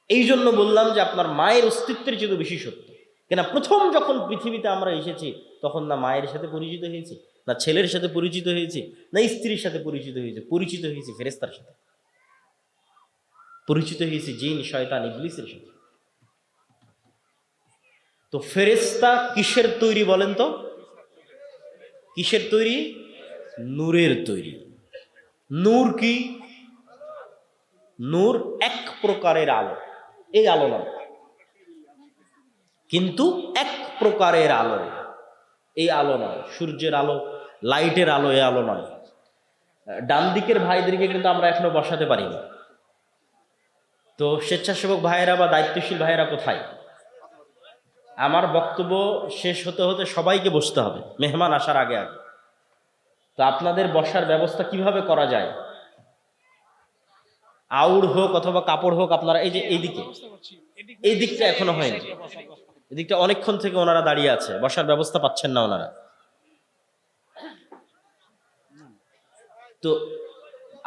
এই জন্য বললাম যে আপনার মায়ের অস্তিত্বের চেয়ে বেশি সত্য। কেন প্রথম যখন পৃথিবীতে আমরা এসেছি, তখন না মায়ের সাথে পরিচিত হয়েছি, না ছেলের সাথে পরিচিত হয়েছি, না স্ত্রীর সাথে পরিচিত হয়েছে, পরিচিত হয়েছি ফেরেশতার সাথে, পরিচিত হয়েছি জিন শয়তান ইবলিসের সাথে। তো ফেরেশতা কিসের তৈরি বলেন তো? কিসের তৈরি? নূরের তৈরি। নূর কি? নূর এক প্রকারের আলো, এই আলো নয়, কিন্তু এক প্রকারের আলো, এই আলো নয়। সূর্যের আলো, লাইটের আলো, এই আলো নয়। ডান দিকের ভাইদেরকে কিন্তু আমরা এখনো বসাতে পারিনি। তো স্বেচ্ছাসেবক ভাইয়েরা বা দায়িত্বশীল ভাইয়েরা কোথায়? আমার বক্তব্য শেষ হতে হতে সবাইকে বসতে হবে, মেহমান আসার আগে আগে। তো আপনাদের বসার ব্যবস্থা কিভাবে করা যায়? আউড় হোক অথবা কাপড় হোক, আপনারা এই যে এই দিকটা এখনো হয়নি, এদিকটা অনেকক্ষণ থেকে ওনারা দাঁড়িয়ে আছে, বসার ব্যবস্থা পাচ্ছেন না ওনারা। তো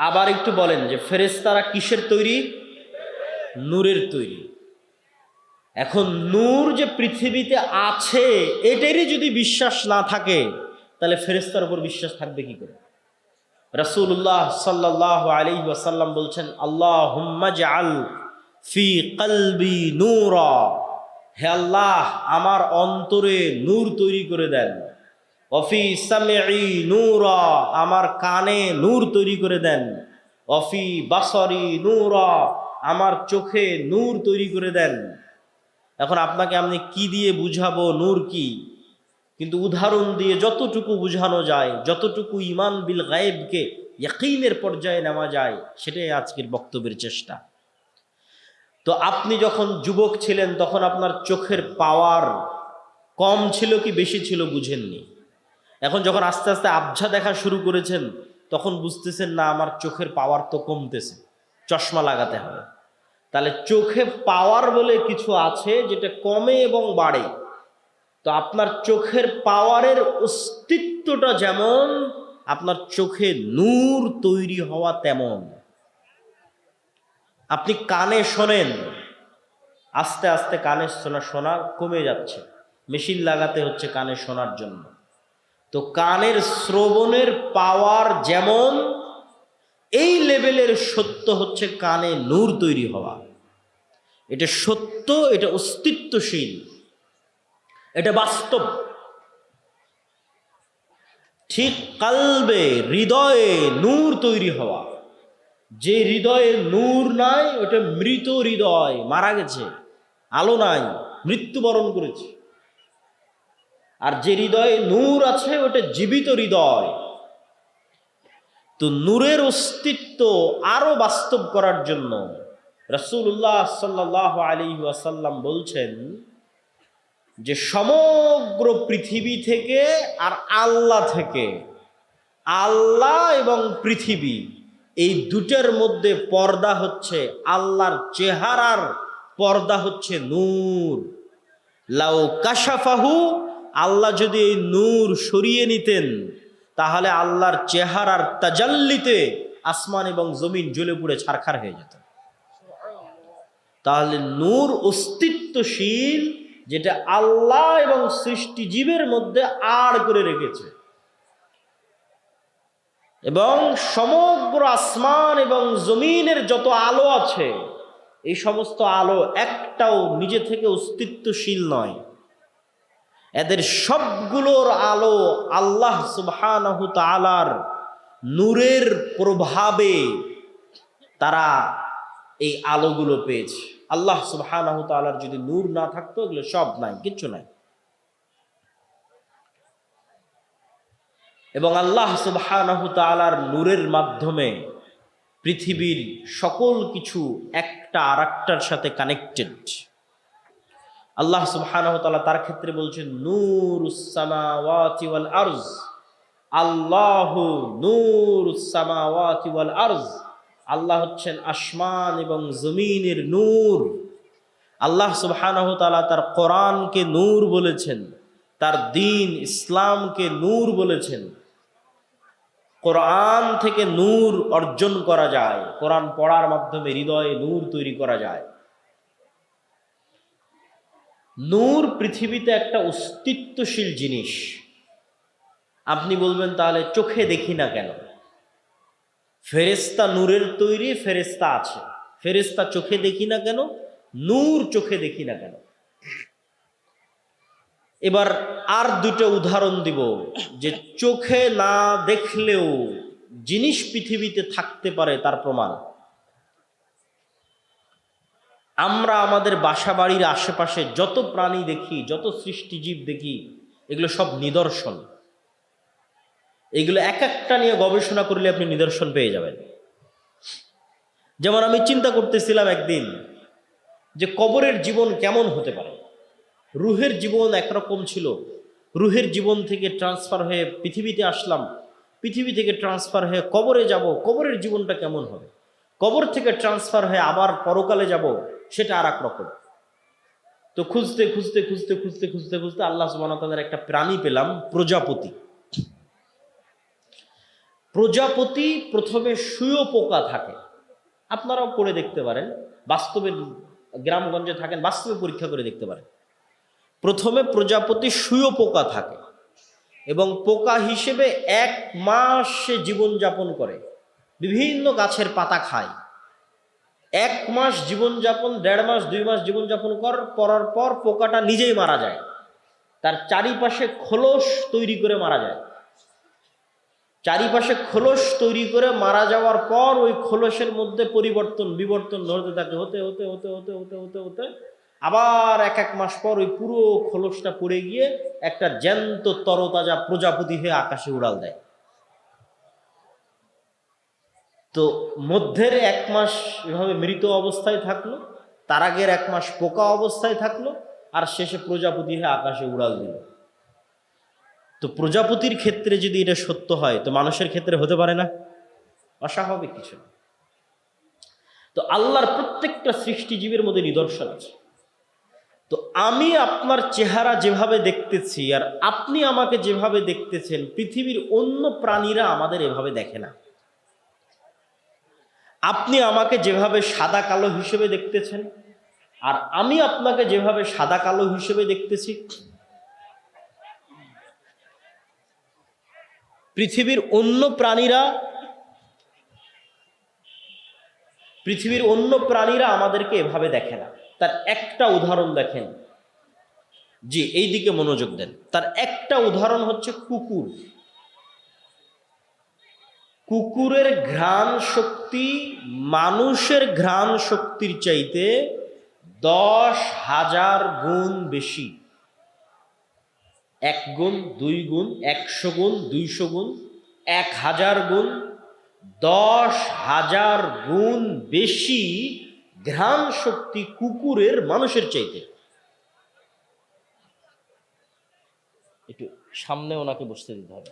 আবার একটু বলেন যে ফেরেশতারা কিসের তৈরি? নূরের তৈরি। এখন নূর যে পৃথিবীতে আছে এটারই যদি বিশ্বাস না থাকে, তাহলে ফেরেশতার উপর বিশ্বাস থাকবে কি করে? রাসূলুল্লাহ সাল্লাল্লাহু আলাইহি ওয়াসাল্লাম বলছেন, আল্লাহুম্মা জাআল ফি কলবি নূরা, হে আল্লাহ আমার অন্তরে নূর তৈরি করে দেন। ওয়াফি সামঈ নূরা, আমার কানে নূর তৈরি করে দেন। ওয়াফি বাসরি নূরা, আমার চোখে নূর তৈরি করে দেন। এখন আপনাকে আমি কি দিয়ে বুঝাবো নূর কি? কিন্তু উদাহরণ দিয়ে যতটুকু বুঝানো যায়, যতটুকু ঈমান বিল গায়েবকে ইয়াকিনের পর্যায়ে নেওয়া যায়, সেটাই আজকের বক্তব্যের চেষ্টা। তো আপনি যখন যুবক ছিলেন তখন আপনার চোখের পাওয়ার কম ছিল কি বেশি ছিল বুঝেননি। এখন যখন আস্তে আস্তে আবঝা দেখা শুরু করেছেন তখন বুঝতেছেন না আমার চোখের পাওয়ার তো কমতেছে, চশমা লাগাতে হবে। তাহলে চোখে পাওয়ার বলে কিছু আছে যেটা কমে এবং বাড়ে। তো আপনার চোখের পাওয়ারের অস্তিত্বটা যেমন, আপনার চোখে নূর তৈরি হওয়া তেমন। আপনি কানে শোনেন, আস্তে আস্তে কানে শোনা কমে যাচ্ছে, মেশিন লাগাতে হচ্ছে কানে শোনার জন্য। তো কানের শ্রবণের পাওয়ার যেমন, এই লেভেলের সত্য হচ্ছে কানে নূর তৈরি হওয়া। এটা সত্য, এটা অস্তিত্বশীল, এটা বাস্তব। ঠিক কালবে, হৃদয়ে নূর তৈরি হওয়া। যে হৃদয়ে নূর নাই ওটা মৃত হৃদয়, মারা গেছে, আলো নাই, মৃত্যুবরণ করেছে। আর যে হৃদয়ে নূর আছে ওটা জীবিত হৃদয়। তো নূরের অস্তিত্ব আরো বাস্তব করার জন্য রাসূলুল্লাহ সাল্লাল্লাহু আলাইহি ওয়াসাল্লাম বলছেন যে সমগ্র পৃথিবী থেকে আর আল্লাহ থেকে, আল্লাহ এবং পৃথিবী এই দুটার মধ্যে পর্দা হচ্ছে আল্লাহর চেহারার পর্দা হচ্ছে নূর। লাউ কাশাফাহু, আল্লাহ যদি এই নূর সরিয়ে নিতেন তাহলে আল্লাহর চেহারার তাজাল্লিতে আসমান এবং জমিন জ্বলে পুড়ে ছারখার হয়ে যেত। তাহলে নূর অস্তিত্বশীল, যেটা আল্লাহ এবং সৃষ্টি জীবের মধ্যে আড় করে রেখেছে। এবং সমগ্র আসমান এবং জমিনের যত আলো আছে, এই সমস্ত আলো একটাও নিজে থেকে অস্তিত্বশীল নয়। এদের সবগুলোর আলো আল্লাহ সুবহানাহু তাআলার নূরের প্রভাবে তারা এই আলোগুলো পেয়েছে। আল্লাহ সুবহানাহু তাআলার যদি নূর না থাকতো এগুলো সব নাই, কিচ্ছু নাই। এবং আল্লাহ সুবহানাহু তাআলার নূরের মাধ্যমে পৃথিবীর সকল কিছু একটা আরেকটার সাথে কানেক্টেড। আল্লাহ সুবহানাহু তাআলা তার ক্ষেত্রে বলছেন নূরুস সামাওয়াতি ওয়াল আরজ, আল্লাহু নূরুস সামাওয়াতি ওয়াল আরজ, আল্লাহ হচ্ছেন আসমান এবং জমিনের নূর। আল্লাহ সুবহানাহু তাআলা তার কোরআনকে নূর বলেছেন, তার দ্বীন ইসলামকে নূর বলেছেন। কোরআন থেকে নূর অর্জন করা যায়, কোরআন পড়ার মাধ্যমে হৃদয়ে নূর তৈরি করা যায়। নূর পৃথিবীতে একটা অস্তিত্বশীল জিনিস। আপনি বলবেন তাহলে চোখে দেখি না কেন? ফেরেশতা নূরের তৈরি, ফেরেশতা আছে, ফেরেশতা চোখে দেখি না কেন? নূর চোখে দেখি না কেন? এবার আর দুটো উদাহরণ দিব, যে চোখে না দেখলেও জিনিস পৃথিবীতে থাকতে পারে তার প্রমাণ। আমরা আমাদের বাসা বাড়ির আশেপাশে যত প্রাণী দেখি, যত সৃষ্টিজীব দেখি, এগুলো সব নিদর্শন। এগুলো এক একটা নিয়ে গবেষণা করলে আপনি নিদর্শন পেয়ে যাবেন। যেমন আমি চিন্তা করতেছিলাম একদিন যে কবরের জীবন কেমন হতে পারে। রুহের জীবন একরকম ছিল, রুহের জীবন থেকে ট্রান্সফার হয়ে পৃথিবীতে আসলাম, পৃথিবী থেকে ট্রান্সফার হয়ে কবরে যাব, কবরের জীবনটা কেমন হবে। কবর থেকে ট্রান্সফার হয়ে আবার পরকালে যাব, সেটা আর এক রকম। তো খুঁজতে খুঁজতে খুঁজতে খুঁজতে খুঁজতে খুঁজতে আল্লাহ সুবহানাহু ওয়া তাআলার একটা প্রাণী পেলাম, প্রজাপতি। প্রজাপতি প্রথমে শুঁয়োপোকা থাকে, আপনারাও করে দেখতে পারেন, বাস্তবে গ্রামগঞ্জে থাকেন, বাস্তবে পরীক্ষা করে দেখতে পারেন। প্রথমে প্রজাপতি শুঁয়োপোকা থাকে এবং পোকা হিসেবে 1 মাস সে জীবনযাপন করে, বিভিন্ন গাছের পাতা খায়। 1 মাস জীবনযাপন, 1.5 মাস 2 মাস জীবনযাপন করার পর পোকাটা নিজেই মারা যায়। তার চারিপাশে খোলস তৈরি করে মারা যায়। চারিপাশে খোলস তৈরি করে মারা যাওয়ার পর ওই খোলসের মধ্যে পরিবর্তন বিবর্তন হতে থাকে, হতে হতে হতে হতে হতে হতে হতে আবার 1 মাস পর ওই পুরো খোলসটা পড়ে গিয়ে একটা জ্যান্ত তরতাজা প্রজাপতি হয়ে আকাশে উড়াল দেয়। তো মধ্যের 1 মাস এভাবে মৃত অবস্থায় থাকলো, তার আগের 1 মাস পোকা অবস্থায় থাকলো, আর শেষে প্রজাপতি হয়ে আকাশে উড়াল দিল। তো প্রজাপতির ক্ষেত্রে যদি এটা সত্য হয়, তো মানুষের ক্ষেত্রে হতে পারে না? অস্বাভাবিক কিছু না। তো আল্লাহর প্রত্যেকটা সৃষ্টিজীবের মধ্যে নিদর্শন আছে। তো আমি আপনার চেহারা যেভাবে দেখতেছি আর আপনি আমাকে যেভাবে দেখতেছেন, পৃথিবীর অন্য প্রাণীরা আমাদের এভাবে দেখে না। আপনি আমাকে যেভাবে সাদা কালো হিসেবে দেখতেছেন আর আমি আপনাকে যেভাবে সাদা কালো হিসেবে দেখতেছি, পৃথিবীর অন্য প্রাণীরা আমাদেরকে এভাবে দেখে না। তার একটা উদাহরণ দেখেন, জি এই দিকে মনোযোগ দেন। তার একটা উদাহরণ হচ্ছে কুকুর। কুকুরের ঘ্রাণ শক্তি মানুষের ঘ্রাণ শক্তির চাইতে 10,000 গুণ বেশি। 1 গুণ, 2 গুণ, 100 গুণ, 200 গুণ, 1000 গুণ, 10,000 গুণ বেশি ঘ্রাণ শক্তি কুকুরের মানুষের চাইতে। একটু সামনে ওনাকে বসতে দিতে হবে।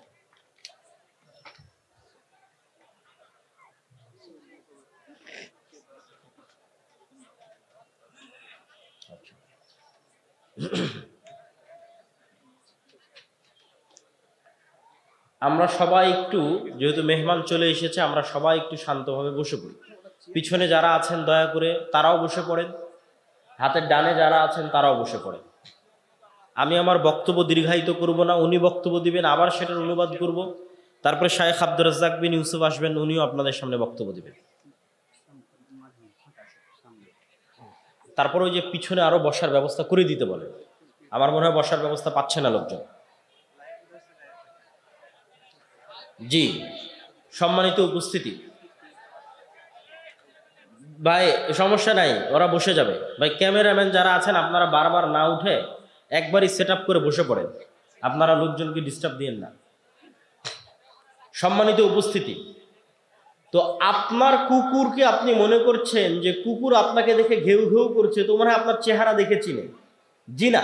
আমরা সবাই একটু, যেহেতু মেহমান চলে এসেছে, আমরা সবাই একটু শান্তভাবে বসে পড়ি। পিছনে যারা আছেন দয়া করে তারাও বসে পড়েন, হাতের ডানে যারা আছেন তারাও বসে পড়েন। আমি আমার বক্তব্য দীর্ঘায়িত করব না, উনি বক্তব্য দিবেন, আবার সেটার অনুবাদ করব, তারপরে শায়েখ আব্দুর রাজ্জাক বিন ইউসুফ আসবেন, উনিও আপনাদের সামনে বক্তব্য দিবেন। তারপরে ওই যে পিছনে আরো বসার ব্যবস্থা করে দিতে বলেন, আমার মনে হয় বসার ব্যবস্থা পাচ্ছে না লোকজন। জি, সম্মানিত উপস্থিতি, ভাই সমস্যা নাই, ওরা বসে যাবে। ভাই ক্যামেরাম্যান যারা আছেন আপনারা বারবার না উঠে একবারই সেট আপ করে বসে পড়েন, আপনারা লোকজনকে ডিস্টার্ব দিয়েন না। সম্মানিত উপস্থিতি, তো আপনার কুকুরকে আপনি মনে করছেন যে কুকুর আপনাকে দেখে ঘেউ ঘেউ করছে, তো মনে হয় আপনার চেহারা দেখে চিনে। জি না,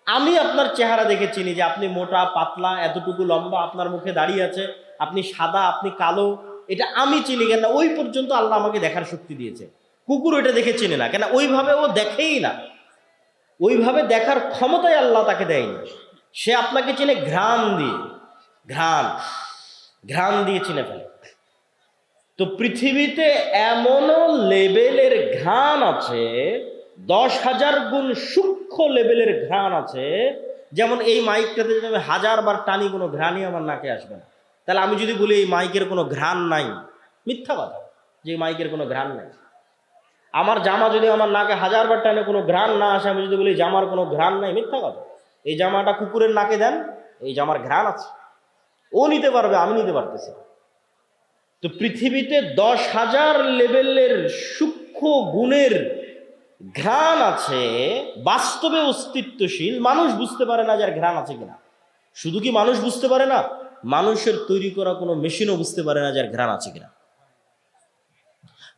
আমি আপনার চেহারা দেখে চিনি যে আপনি মোটা পাতলা, এতটুকু লম্বা, আপনার মুখে দাঁড়িয়ে আছে, আপনি সাদা, আপনি কালো, এটা আমি চিনি। কেন? ওই পর্যন্ত আল্লাহ আমাকে দেখার শক্তি দিয়েছে। কুকুর ওইটা দেখে চিনে না, কেন? ওইভাবে ও দেখেই না, ওইভাবে দেখার ক্ষমতাই আল্লাহ তাকে দেয়নি। সে আপনাকে চিনে ঘ্রাণ দিয়ে, ঘ্রাণ দিয়ে চিনে ফেলে। তো পৃথিবীতে এমনও লেভেলের ঘ্রাণ আছে, 10,000 গুণ সূক্ষ্ম লেভেলের ঘ্রাণ আছে। যেমন এই মাইকটাতে যদি আমি 1000 বার টানি, কোনো ঘ্রাণই আমার নাকে আসবে না। তাহলে আমি যদি বলি এই মাইকের কোনো ঘ্রাণ নাই, মিথ্যা কথা, যে মাইকের কোনো ঘ্রাণ নাই। আমার জামা যদি আমার নাকে 1000 বার টানে কোনো ঘ্রাণ না আসে, আমি যদি বলি জামার কোনো ঘ্রাণ নাই, মিথ্যা কথা। এই জামাটা কুকুরের নাকে দেন, এই জামার ঘ্রাণ আছে, ও নিতে পারবে, আমি নিতে পারতেছি না। তো পৃথিবীতে 10,000 লেভেলের সূক্ষ্ম গুণের ঘ্রাণ আছে, বাস্তবে অস্তিত্বশীল, মানুষ বুঝতে পারে না যার ঘ্রাণ আছে কিনা। শুধু কি মানুষ বুঝতে পারে না, মানুষের তৈরি করা কোনো মেশিনও বুঝতে পারে না যার ঘ্রাণ আছে কিনা।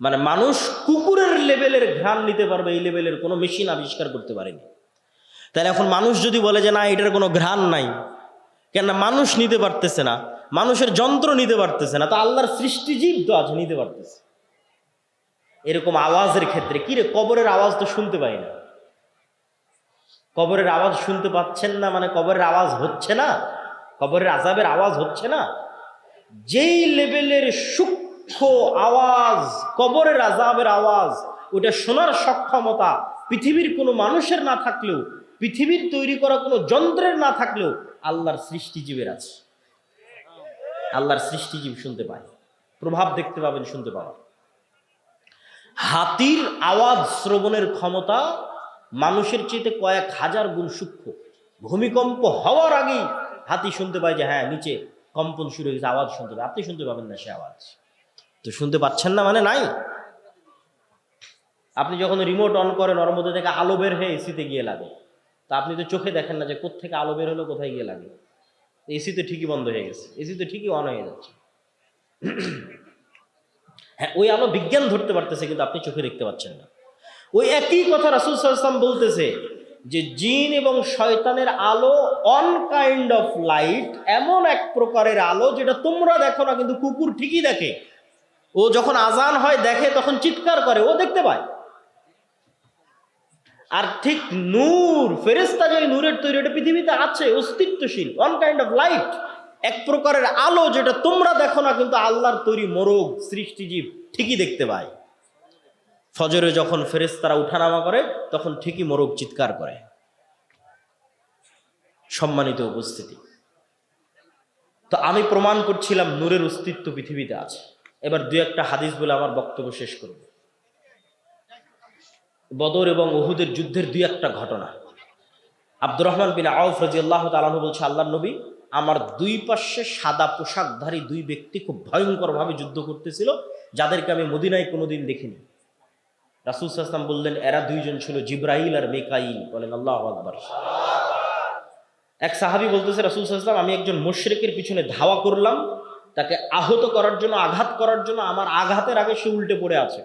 মানে মানুষ কুকুরের লেভেলের ঘ্রাণ নিতে পারবে, এই লেভেলের কোনো মেশিন আবিষ্কার করতে পারেনি। তাহলে এখন মানুষ যদি বলে যে না এটার কোনো ঘ্রাণ নাই, কেন মানুষ নিতে পারতেছে না, মানুষের যন্ত্র নিতে পারতেছে না, তো আল্লাহর সৃষ্টিজীব তো আছে, নিতে পারতেছে। এরকম আওয়াজের ক্ষেত্রে কি রে, কবরের আওয়াজ তো শুনতে পাই না, কবরের আওয়াজ শুনতে পাচ্ছেন না, মানে কবরের আওয়াজ হচ্ছে না, কবরের আযাবের আওয়াজ হচ্ছে না। যেই লেভেলের সূক্ষ্ম আওয়াজ কবরের আযাবের আওয়াজ, ওটা শোনার সক্ষমতা পৃথিবীর কোনো মানুষের না থাকলেও, পৃথিবীর তৈরি করা কোনো যন্ত্রের না থাকলেও আল্লাহর সৃষ্টিজীবের আছে। আল্লাহর সৃষ্টিজীব শুনতে পায়, প্রভাব দেখতে পাবেন, শুনতে পাওয়া। হাতির আওয়াজ শ্রবণের ক্ষমতা মানুষের চেয়ে কয়েক হাজার গুণ সূক্ষ্ম। ভূমিকম্প হওয়ার আগেই হাতি শুনতে পায় যে হ্যাঁ নিচে কম্পন শুরু হয়েছে, আওয়াজ শুনতে পায়। আপনি শুনতে পাবেন না সে আওয়াজ, তো শুনতে পাচ্ছেন না মানে নাই। আপনি যখন রিমোট অন করেন, ওর মধ্যে থেকে আলো বের হয়ে এসিতে গিয়ে লাগে, তা আপনি তো চোখে দেখেন না যে কোত্থেকে আলো বের হলো, কোথায় গিয়ে লাগে। এসি তো ঠিকই বন্ধ হয়ে গেছে, এসি তো ঠিকই অন হয়ে যাচ্ছে। হ্যাঁ, ওই আলো বিজ্ঞান ধরতে পারতেছে, কিন্তু আপনি চোখে দেখতে পাচ্ছেন না। ওই একই কথা রাসূল সাল্লাল্লাহু আলাইহি ওয়াসাল্লাম বলতেছে যে জিন এবং শয়তানের আলো অন কাইন্ড অফ লাইট, এমন এক প্রকারের আলো যেটা তোমরা দেখো না, কিন্তু কুকুর ঠিকই দেখে। ও যখন আজান হয় দেখে, তখন চিৎকার করে, ও দেখতে পায়। আর ঠিক নূর, ফেরেশতা যে নূরের তৈরি, এটা পৃথিবীতে আছে, অস্তিত্বশীল, অন কাইন্ড অফ লাইট, এক প্রকারের আলো যেটা তোমরা দেখো না, কিন্তু আল্লাহর তৈরি মোরগ সৃষ্টিজীব ঠিকই দেখতে পায়। ফজরে যখন ফেরেশতারা উঠানামা করে, তখন ঠিকই মোরগ চিৎকার করে। সম্মানিত উপস্থিতি, তো আমি প্রমাণ করছিলাম নূরের অস্তিত্ব পৃথিবীতে আছে। এবার দুই একটা হাদিস বলে আমার বক্তব্য শেষ করব। বদর এবং উহুদের যুদ্ধের দুই একটা ঘটনা। আব্দুর রহমান বিন আউফ রাদিয়াল্লাহু তাআলা আনহু বলছে, আল্লাহর নবী, আমার দুই পাশে সাদা পোশাকধারী দুই ব্যক্তি খুব ভয়ঙ্করভাবে যুদ্ধ করতেছিল, যাদেরকে আমি মদিনায় কোনোদিন দেখিনি। রাসূল সাল্লাল্লাহু আলাইহি ওয়াসাল্লাম বললেন, এরা দুইজন ছিল জিবরাইল আর মিকাইল। বলেন আল্লাহু আকবার। এক সাহাবী বলতেছে, রাসূল সাল্লাল্লাহু আলাইহি ওয়াসাল্লাম, আমি একজন মুশরিকের পিছনে ধাওয়া করলাম, তাকে আহত করার জন্য, আঘাত করার জন্য। আমার আঘাতের আগে সে উল্টে পড়ে আছে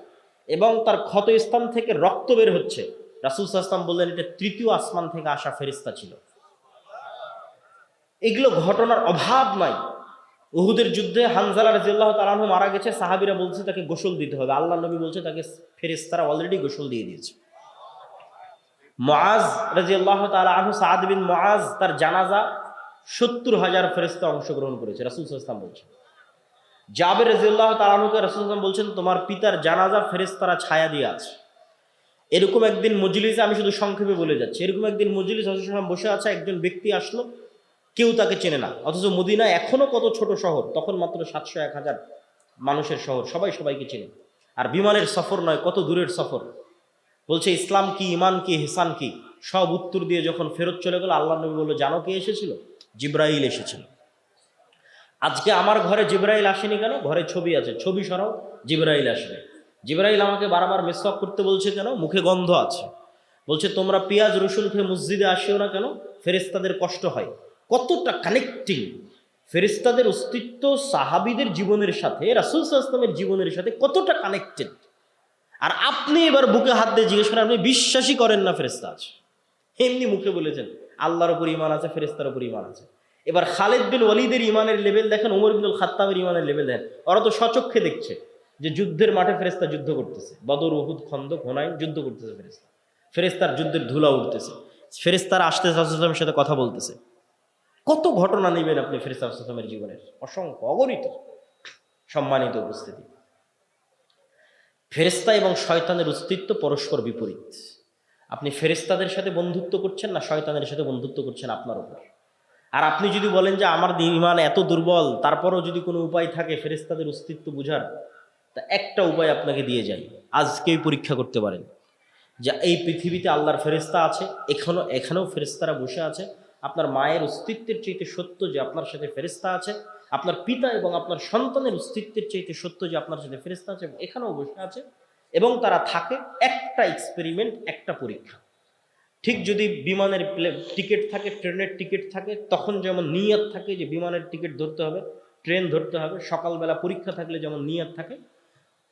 এবং তার ক্ষত স্থান থেকে রক্ত বের হচ্ছে। রাসূল সাল্লাল্লাহু আলাইহি ওয়াসাল্লাম বললেন, এটা তৃতীয় আসমান থেকে আসা ফেরেশতা ছিল। এগুলো ঘটনার অভাব নাই। উহুদের যুদ্ধে হানজালা রাদিয়াল্লাহু তাআলা আনহু মারা গেছে, সাহাবীরা বলছে তাকে গোসল দিতে হবে। আল্লাহর নবী বলছে তাকে ফেরেশতারা অলরেডি গোসল দিয়ে দিয়েছে। মুআজ রাদিয়াল্লাহু তাআলা আনহু, সাদ বিন মুআজ, তার জানাজা 70,000 ফেরেশতা অংশগ্রহণ করেছে, রাসূল সাল্লাল্লাহু আলাইহি ওয়াসাল্লাম বলছেন। জাবের রাদিয়াল্লাহু তাআলা আনহুকে রাসূল সাল্লাল্লাহু আলাইহি ওয়াসাল্লাম বলছেন, তোমার পিতার জানাজা ফেরেশতারা ছায়া দিয়ে আছে। এরকম একদিন মজলিসে, আমি শুধু সংক্ষেপে বলে যাচ্ছি, এরকম একদিন মজলিস রাসূল সাল্লাল্লাহু আলাইহি ওয়াসাল্লাম বসে আছে, একজন ব্যক্তি আসলো, কেউ তাকে চেনে না, অথচ মদিনা এখনো কত ছোট শহর, তখন মাত্র 700-1000 মানুষের শহর, সবাই সবাইকে চেনে। আর বিমানের সফর নয়, কত দূরের সফর। বলছে ইসলাম কি, ইমান কি, ইহসান কি, সব উত্তর দিয়ে যখন ফেরত চলে গেল, আল্লাহ নবী বলল, জানো কে এসেছিল? জিবরাইল এসেছিল। আজকে আমার ঘরে জিবরাইল আসেনি কেন? ঘরে ছবি আছে, ছবি সরাও, জিবরাইল আসবে। জিবরাইল আমাকে বারবার মেসওয়াক করতে বলছে কেন? মুখে গন্ধ আছে। বলছে তোমরা পেঁয়াজ রসুন খেয়ে মসজিদে আসিও না কেন? ফেরেশতাদের কষ্ট হয়। কতটা কানেক্টিং ফেরেশতাদের অস্তিত্ব সাহাবীদের জীবনের সাথে, রাসূল সাল্লাল্লাহু আলাইহি ওয়াসাল্লামের জীবনের সাথে কতটা কানেক্টেড। আর আপনি এবার বুকে হাত দিয়ে জিজ্ঞেস করেন, আপনি বিশ্বাসই করেন না ফেরেশতা আছে? এমনি মুখে বলেছেন আল্লাহর উপর ঈমান আছে, ফেরেশতার উপর ঈমান আছে। এবার খালিদ বিন ওয়ালিদের ঈমানের লেভেল দেখেন, ওমর ইবনুল খাত্তাবের ঈমানের লেভেল দেখেন। ওরা তো স্বচক্ষে দেখছে যে যুদ্ধের মাঠে ফেরেশতা যুদ্ধ করতেছে, বদর, উহুদ, খন্দক, হুনাইন যুদ্ধ করতেছে ফেরেশতা। ফেরেশতার যুদ্ধের ধুলা উঠতেছে, ফেরেশতারা আসতে রাসূল সাল্লাল্লাহু আলাইহি ওয়াসাল্লামের সাথে কথা বলতেছে। কত ঘটনা নেবেন আপনি ফেরেশতা সাল্লাল্লাহু আলাইহি ওয়াসাল্লামের জীবনের, অসংখ্য, অগণিত। সম্মানিত উপস্থিতি, ফেরেশতা এবং শয়তানের অস্তিত্ব পরস্পর বিপরীত। আপনি ফেরেশতাদের সাথে বন্ধুত্ব করছেন না শয়তানের সাথে বন্ধুত্ব করছেন, আপনার উপর। আর আপনি যদি বলেন যে আমার ঈমান এত দুর্বল, তারপরও যদি কোনো উপায় থাকে ফেরেশতাদের অস্তিত্ব বুঝার, তা একটা উপায় আপনাকে দিয়ে যাই, আজকেই পরীক্ষা করতে পারেন যে এই পৃথিবীতে আল্লাহর ফেরেশতা আছে, এখানেও ফেরেশতারা বসে আছে, আপনার মায়ের অস্তিত্বের চাইতে সত্য যে আপনার সাথে ফেরেশতা আছে, আপনার পিতা এবং আপনার সন্তানের অস্তিত্বের চাইতে সত্য যে আপনার সাথে ফেরেশতা আছে এবং এখানেও বসে আছে এবং তারা থাকে। একটা এক্সপেরিমেন্ট, একটা পরীক্ষা। ঠিক যদি বিমানের টিকিট থাকে, ট্রেনের টিকিট থাকে, তখন যেমন নিয়ত থাকে যে বিমানের টিকিট ধরতে হবে, ট্রেন ধরতে হবে, সকালবেলা পরীক্ষা থাকলে যেমন নিয়ত থাকে,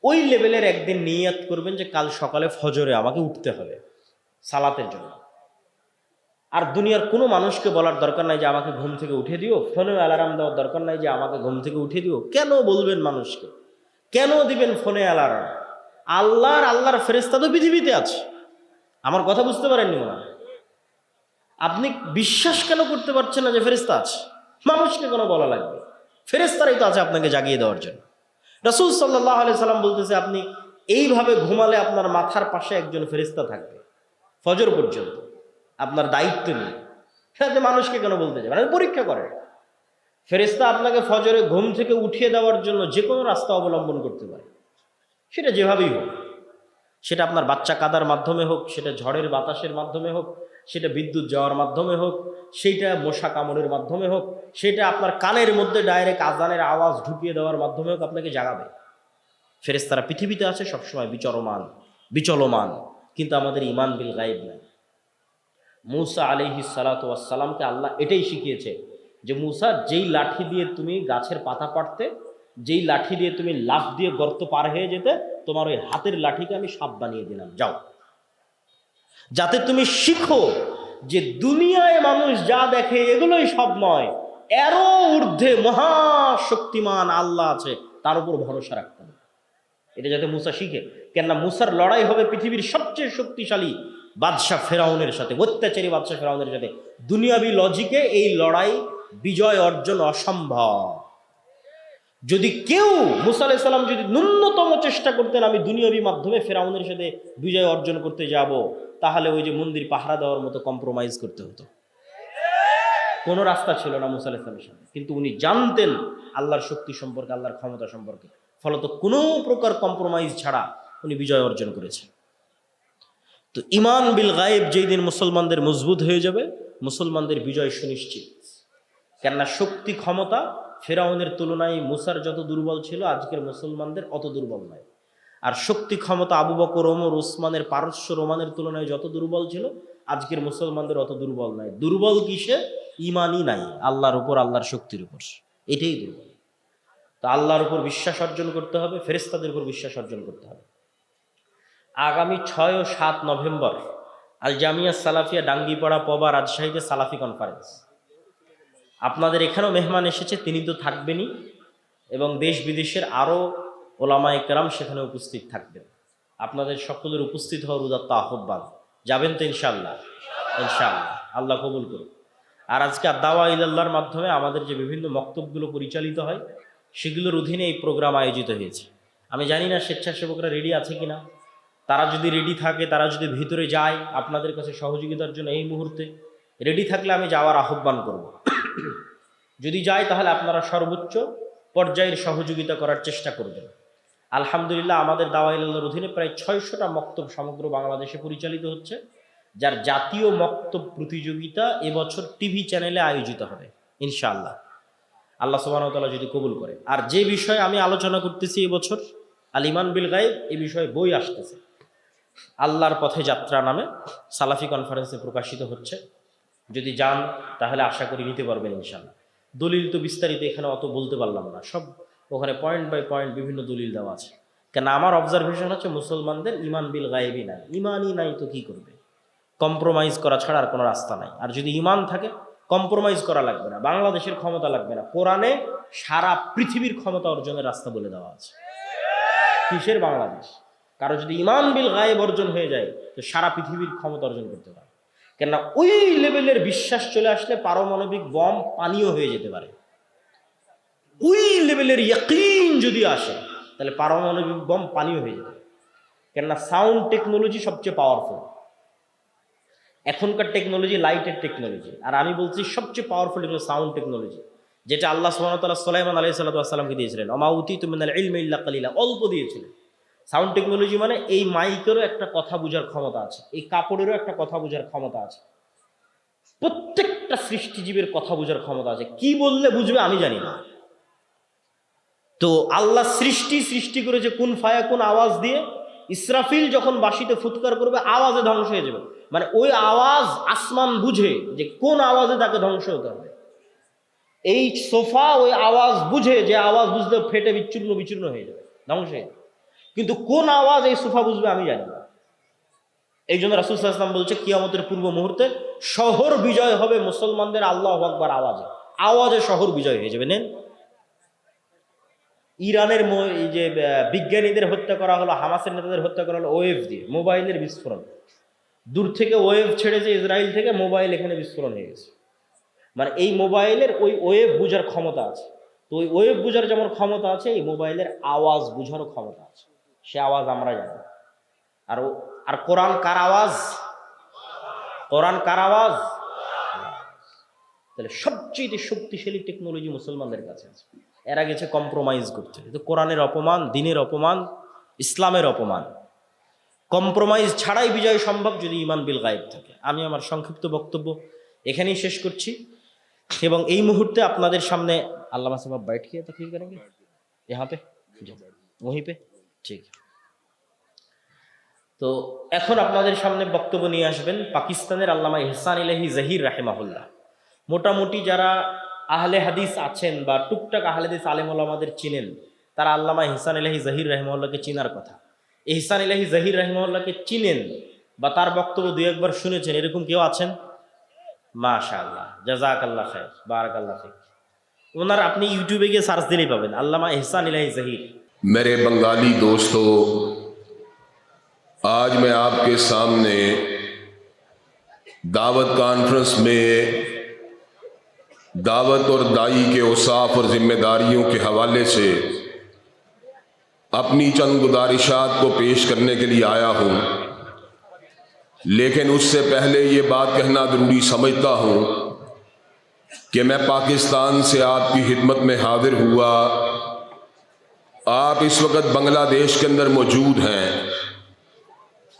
ওই লেভেলের একদিন নিয়ত করবেন যে কাল সকালে ফজরে আমাকে উঠতে হবে সালাতের জন্য। আর দুনিয়ার কোনো মানুষকে বলার দরকার নাই যে আমাকে ঘুম থেকে উঠে দিও, ফোনে অ্যালার্ম দেওয়ার দরকার নাই যে আমাকে ঘুম থেকে উঠে দিও। কেন বলবেন মানুষকে? কেন দিবেন ফোনে অ্যালার্ম? আল্লাহর ফেরেশতা তো পৃথিবীতে আছে। আমার কথা বুঝতে পারেননি মনে হয়? আপনি বিশ্বাস কেন করতে পারছেন না যে ফেরেশতা আছে? মানুষকে কেন বলা লাগবে? ফেরেশতারাই তো আছে আপনাকে জাগিয়ে দেওয়ার জন্য। রাসূল সাল্লাল্লাহু আলাইহি সাল্লাম বলতেছে, আপনি এইভাবে ঘুমালে আপনার মাথার পাশে একজন ফেরেশতা থাকবে ফজর পর্যন্ত, আপনার দায়িত্ব নিয়ে। সাথে মানুষকে কেন বলতে যাবেন? আপনি পরীক্ষা করেন। ফেরেশতা আপনাকে ফজরে ঘুম থেকে উঠিয়ে দেওয়ার জন্য যে কোনো রাস্তা অবলম্বন করতে পারে, সেটা যেভাবেই হোক। সেটা আপনার বাচ্চা কাদার মাধ্যমে হোক, সেটা ঝড়ের বাতাসের মাধ্যমে হোক, সেটা বিদ্যুৎ যাওয়ার মাধ্যমে হোক, সেটা মশা কামড়ের মাধ্যমে হোক, সেটা আপনার কানের মধ্যে ডাইরেক্ট আজানের আওয়াজ ঢুকিয়ে দেওয়ার মাধ্যমে হোক, আপনাকে জাগাবে। ফেরেশতারা পৃথিবীতে আছে সবসময় বিচলমান, কিন্তু আমাদের ঈমান বিল গায়েব নাই। মূসা আলাইহিস সালাতু ওয়াস সালামকে আল্লাহ এটাই শিখিয়েছে যে মূসা, যেই লাঠি দিয়ে তুমি গাছের পাতা পাড়তে, যেই লাঠি দিয়ে তুমি লাফ দিয়ে গর্ত পার হয়ে যেতে, তোমার ওই হাতের লাঠিকে আমি সাপ বানিয়ে দিলাম, যাও। যাতে তুমি শিখো যে দুনিয়ায় মানুষ যা দেখে এগুলোই সব নয়, এরও ঊর্ধ্বে মহাশক্তিমান আল্লাহ আছে, তার উপর ভরসা রাখতে হবে। এটা যাতে মূসা শিখে। কেননা মূসার লড়াই হবে পৃথিবীর সবচেয়ে শক্তিশালী বাদশাহ ফেরাউনের সাথে, অত্যাচারী বাদশাহ ফেরাউনের সাথে। দুনিয়াবি লজিকে এই লড়াই বিজয় অর্জন অসম্ভব। যদি কেউ, মূসা আলাইহিস সালাম যদি ন্যূনতম চেষ্টা করতেন আমি দুনিয়াবি মাধ্যমে ফেরাউনের সাথে বিজয় অর্জন করতে যাব, তাহলে ওই যে মন্দির পাহারা দেওয়ার মতো কম্প্রোমাইজ করতে হতো। কোনো রাস্তা ছিল না মূসা আলাইহিস সালামের সামনে। কিন্তু উনি জানতেন আল্লাহর শক্তি সম্পর্কে, আল্লাহর ক্ষমতা সম্পর্কে, ফলত কোনো প্রকার কম্প্রোমাইজ ছাড়া উনি বিজয় অর্জন করেছেন। তো ঈমান বিল গায়েব যেই দিন মুসলমানদের মজবুত হয়ে যাবে, মুসলমানদের বিজয় সুনিশ্চিত। কেননা শক্তি ক্ষমতা ফেরাউনের তুলনায় মূসার যত দুর্বল ছিল, আজকের মুসলমানদের অত দুর্বল নয়। আর শক্তি ক্ষমতা আবু বকর, ওমর, উসমানের, পারস্য রোমানের তুলনায় যত দুর্বল ছিল, আজকের মুসলমানদের অত দুর্বল নয়। দুর্বল কিসে? ঈমানই নাই আল্লাহর উপর, আল্লাহর শক্তির উপর, এটাই দুর্বল। তো আল্লাহর উপর বিশ্বাস অর্জন করতে হবে, ফেরেশতাদের উপর বিশ্বাস অর্জন করতে হবে। আগামী 6 ও 7 নভেম্বর আল জামিয়া সালাফিয়া ডাঙ্গিপাড়া পবা রাজশাহীতে সালাফি কনফারেন্স। আপনাদের এখানেও মেহমান এসেছে, তিনি তো থাকবেনই, এবং দেশ বিদেশের আরও ওলামায়ে কেরাম সেখানে উপস্থিত থাকবেন। আপনাদের সকলের উপস্থিত হওয়ার উদাত্ত আহ্বান। যাবেন তো ইনশাআল্লাহ? ইনশাআল্লাহ, আল্লাহ কবুল করুন। আর আজকে দাওয়া ইলাল্লাহর মাধ্যমে আমাদের যে বিভিন্ন মক্তবগুলো পরিচালিত হয়, সেগুলোর অধীনে এই প্রোগ্রাম আয়োজিত হয়েছে। আমি জানি না স্বেচ্ছাসেবকরা রেডি আছে কিনা। তারা যদি রেডি থাকে, তারা যদি ভিতরে যায় আপনাদের কাছে সহযোগিতার জন্য, এই মুহূর্তে রেডি থাকলে আমি যাওয়ার আহ্বান করব। যদি যায় তাহলে আপনারা সর্বোচ্চ পর্যায়ের সহযোগিতা করার চেষ্টা করবেন। আলহামদুলিল্লাহ, আমাদের দাওয়া ইলাল্লাহর অধীনে প্রায় 600টা মক্তব সমগ্র বাংলাদেশে পরিচালিত হচ্ছে, যার জাতীয় মক্তব প্রতিযোগিতা এবছর টিভি চ্যানেলে আয়োজিত হবে ইনশাআল্লাহ, আল্লাহ সুবহানাহু ওয়া তাআলা যদি কবুল করে। আর যে বিষয়ে আমি আলোচনা করতেছি এবছর, আল ঈমান বিল গায়ব, এই বিষয়ে বই আসতেছে, আল্লাহর পথে যাত্রা নামে, সালাফি কনফারেন্সে প্রকাশিত হচ্ছে। যদি যান তাহলে আশা করি নিতে পারবেন ইনশাআল্লাহ। দলিল তো বিস্তারিত এখানে অত বলতে পারলাম না, সব ওখানে পয়েন্ট বাই পয়েন্ট বিভিন্ন দলিল দেওয়া আছে। কেন আমার অবজারভেশন হচ্ছে মুসলমানদের ঈমান বিল গায়েবই নাই। ঈমানই নাই তো কি করবে? কম্প্রোমাইজ করা ছাড়া আর কোনো রাস্তা নাই। আর যদি ঈমান থাকে, কম্প্রোমাইজ করা লাগবে না, বাংলাদেশের ক্ষমতা লাগবে না, কোরআনে সারা পৃথিবীর ক্ষমতা অর্জনের রাস্তা বলে দেওয়া আছে। কিসের বাংলাদেশ? কারো যদি ঈমান বিল গায়েব অর্জন হয়ে যায়, তো সারা পৃথিবীর ক্ষমতা অর্জন করতে পারে। কেননা ওই লেভেলের বিশ্বাস চলে আসলে পারমাণবিক বম পানীয় হয়ে যেতে পারে। ওই লেভেলের ইয়াকিন যদি আসে, তাহলে পারমাণবিক বম পানীয় হয়ে যেতে পারে। কেননা সাউন্ড টেকনোলজি সবচেয়ে পাওয়ারফুল। এখনকার টেকনোলজি লাইটের টেকনোলজি, আর আমি বলছি সবচেয়ে পাওয়ারফুল হলো সাউন্ড টেকনোলজি, যেটা আল্লাহ সুবহানাহু ওয়া তাআলা সুলাইমান আলাইহিস সালাতু ওয়াস সালামকে দিয়েছিলেন। ওমা উতীতু মিনাল ইলমি ইল্লা কালিলা, অল্প দিয়েছিলেন। সাউন্ড টেকনোলজি মানে এই মাইকেরও একটা কথা বোঝার ক্ষমতা আছে, এই কাপড়েরও একটা কথা বোঝার ক্ষমতা আছে। প্রত্যেকটা সৃষ্টিজীবের কথা বোঝার ক্ষমতা আছে। কি বললে বুঝবে আমি জানি না। তো আল্লাহ সৃষ্টি করেছে কুন ফায়াকুন আওয়াজ দিয়ে। ইসরাফিল যখন বাঁশিতে ফুৎকার করবে আওয়াজে ধ্বংস হয়ে যাবে, মানে ওই আওয়াজ আসমান বুঝে যে কোন আওয়াজে তাকে ধ্বংস হতে হবে। এই সোফা ওই আওয়াজ বুঝে, যে আওয়াজ বুঝলে ফেটে বিচূর্ণ হয়ে যাবে, ধ্বংস হয়ে যাবে। কিন্তু কোন আওয়াজ এই সোফা বুঝবে আমি জানি না। এই জন্য রাসূল সাল্লাল্লাহু আলাইহি ওয়াসাল্লাম বলছে কিয়ামতের পূর্ব মুহূর্তে শহর বিজয় হবে মুসলমানদের আল্লাহু আকবার আওয়াজে শহর বিজয় হয়ে যাবে। নেন, ইরানের এই যে বিজ্ঞানীদের হত্যা করা হলো, হামাসের নেতাদের হত্যা করা হলো ওয়েভ দিয়ে, মোবাইলের বিস্ফোরণ। দূর থেকে ওয়েভ ছেড়েছে ইসরায়েল থেকে, মোবাইল এখানে বিস্ফোরণ হয়ে গেছে। মানে এই মোবাইলের ওই ওয়েভ বুঝার ক্ষমতা আছে। তো ওই ওয়েভ বুঝার যেমন ক্ষমতা আছে, এই মোবাইলের আওয়াজ বুঝারও ক্ষমতা আছে। সে আওয়াজ আমরা জানি। আর কোরআন কার আওয়াজ? কোরআন কার আওয়াজ? তাহলে সবচেয়ে শক্তিশালী টেকনোলজি মুসলমানদের কাছে আছে। এরা গেছে কম্প্রোমাইজ করতে। তো কোরআনের অপমান, দিনের অপমান, ইসলামের অপমান। কম্প্রোমাইজ ছাড়াই বিজয় সম্ভব যদি ঈমান বিল গায়ব থাকে। আমি আমার সংক্ষিপ্ত বক্তব্য এখানেই শেষ করছি এবং এই মুহূর্তে আপনাদের সামনে আল্লামা সাহেব बैठ के तकरीर करेंगे यहाँ पे, वहीं पे, ঠিক। তো এখন আপনাদের সামনে বক্তব্য নিয়ে আসবেন পাকিস্তানের আল্লামা ইহসান ইলাহি জহির রাহিমাহুল্লাহ। মোটামুটি যারা আহলে হাদিস আছেন বা টুকটাক আহলে হাদিস আলেম ওলামাদের চিনেন, তারা আল্লামা ইহসান ইলাহি জহির রাহিমাহুল্লাহকে চিনার কথা। ইহসান ইলাহি জহির রাহিমাহুল্লাহকে চিনেন বা তার বক্তব্য দুই একবার শুনেছেন, এরকম কেউ আছেন? মাশাআল্লাহ, জাযাকাল্লাহ খায়র, বারাকাল্লাহ ফিক। ওনার আপনি ইউটিউবে গিয়ে সার্চ দিলেই পাবেন আল্লামা ইহসান ইলাহি জহির। मेरे बंगाली दोस्तों, आज मैं आपके सामने दावत कॉन्फ्रेंस में दावत और दाई के औसाफ और जिम्मेदारियों के हवाले से अपनी चंद गुजारिशात को पेश करने के लिए आया हूँ। लेकिन उससे पहले ये बात कहना ज़रूरी समझता हूँ कि मैं पाकिस्तान से आपकी खिदमत में हाजिर हुआ। आप इस वक्त बांग्लादेश के अंदर मौजूद हैं।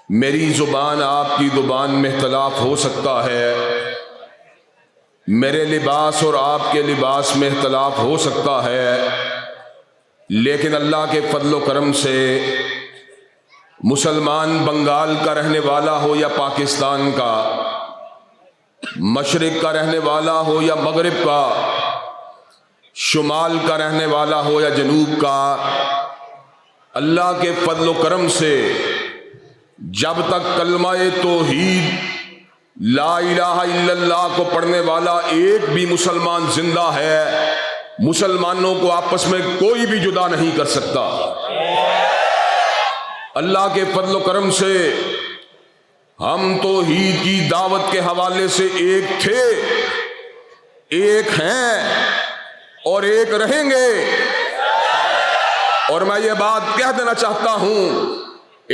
मेरी ज़ुबान आपकी ज़ुबान में इख्तलाफ हो सकता है, मेरे लिबास और आपके लिबास में इख्तलाफ हो सकता है, लेकिन अल्लाह के फजल व करम से मुसलमान बंगाल का रहने वाला हो या पाकिस्तान का, मशरिक का रहने वाला हो या मगरिब का, शुमाल का रहने वाला हो या जनूब का, अल्लाह के फजल व करम से जब तक कलमा-ए तौहीद ला इलाहा इल्लल्लाह को पढ़ने वाला एक भी मुसलमान जिंदा है, मुसलमानों को आपस में कोई भी जुदा नहीं कर सकता। अल्लाह के फजल व करम से हम तौहीद की दावत के हवाले से एक थे, एक हैं और एक रहेंगे। और मैं ये बात कह देना चाहता हूं,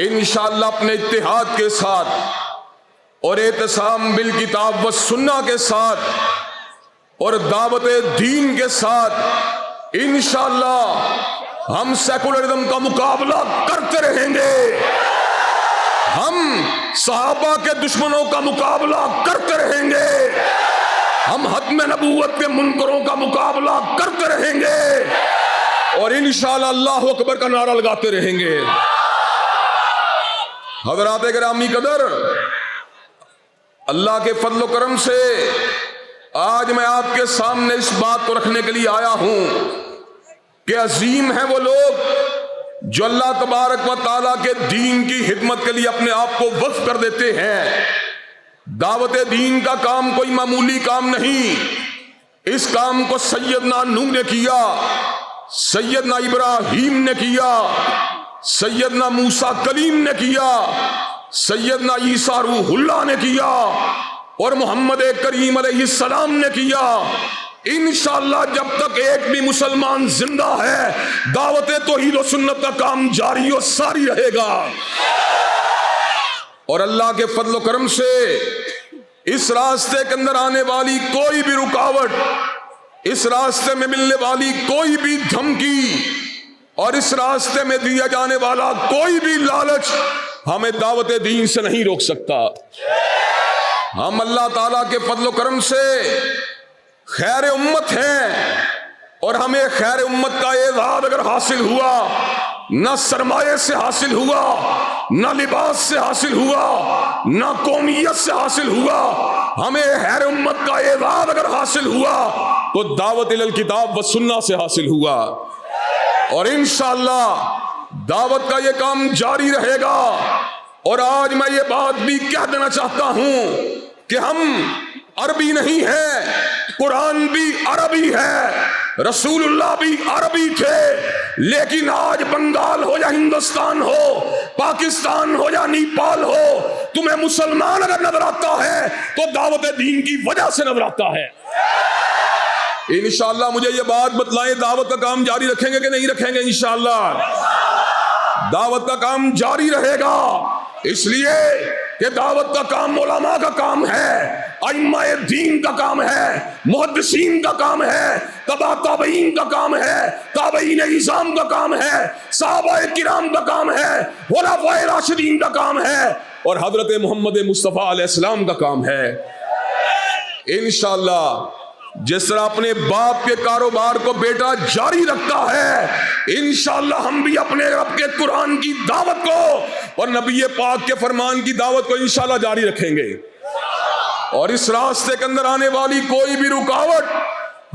इंशाअल्लाह अपने इत्तिहाद के साथ और एहतसाम बिल किताब व सुन्ना के साथ और दावत दीन के साथ इंशाअल्लाह हम सेकुलरिज्म का मुकाबला करते रहेंगे। हम सहाबा के दुश्मनों का मुकाबला करते रहेंगे। हम हत्म नबूवत के मुनकरों का मुकाबला करते रहेंगे और इंशाअल्लाह अल्लाहु अकबर का नारा लगाते रहेंगे। हज़रात गिरामी कदर, अल्लाह के फजल व करम से आज मैं आपके सामने इस बात को रखने के लिए आया हूं कि अजीम है वो लोग जो अल्लाह तबारक व ताला के दीन की खिदमत के लिए अपने आप को वक्फ कर देते हैं। दावत दीन का काम कोई मामूली काम नहीं। इस काम को सैयदना नूह ने किया, सैयदना इब्राहीम ने किया, सैयदना मूसा कलीम ने किया, सैयदना ईसा रूहुल्लाह ने किया और मोहम्मद करीम अलैहिस्सलाम ने किया। इंशाअल्लाह जब तक एक भी मुसलमान जिंदा है, दावत तौहीद व सुन्नत का काम जारी और सारी रहेगा। और अल्लाह के फजल व करम से इस रास्ते के अंदर आने वाली कोई भी रुकावट, इस रास्ते में मिलने वाली कोई भी धमकी और इस रास्ते में दिया जाने वाला कोई भी लालच हमें दावत दीन से नहीं रोक सकता। हम अल्लाह ताला के फजल करम से खैर उम्मत हैं और हमें खैर उम्मत का एजाज अगर हासिल हुआ, न सरमाए से हासिल हुआ, न लिबास से हासिल हुआ, न कौमियत से हासिल हुआ, हमें खैर उम्मत का एजाज अगर हासिल हुआ तो दावत इलल किताब व सुन्ना से हासिल हुआ। और इंशाअल्लाह दावत का ये काम जारी रहेगा। और आज मैं ये बात भी कह देना चाहता हूं कि हम अरबी नहीं है, कुरान भी अरबी है, रसूलुल्लाह भी अरबी थे, लेकिन आज बंगाल हो या हिंदुस्तान हो, पाकिस्तान हो या नेपाल हो, तुम्हें मुसलमान अगर नजर आता है तो दावत दीन की वजह से नजर आता है। इंशाअल्लाह मुझे ये बात बतलाएं, दावत का काम जारी रखेंगे कि नहीं रखेंगे? इंशाअल्लाह दावत का काम जारी रहेगा, इसलिए कि दावत का काम उलमा का काम है, अइम्माए दीन का काम है, मुहद्दिसीन का काम है, तबा ताबईन का काम है, ताबईन इज़ाम का काम है, सहाबाए किराम का काम है, खुलफाए राशिदीन का काम है, और हजरत मोहम्मद मुस्तफ़ा अलैहिस्सलाम का काम है। इंशाअल्लाह जिस तरह अपने बाप के कारोबार को बेटा जारी रखता है, इंशाअल्लाह हम भी अपने रब के कुरान की दावत को और नबी पाक के फरमान की दावत को इंशाअल्लाह जारी रखेंगे। और इस रास्ते के अंदर आने वाली कोई भी रुकावट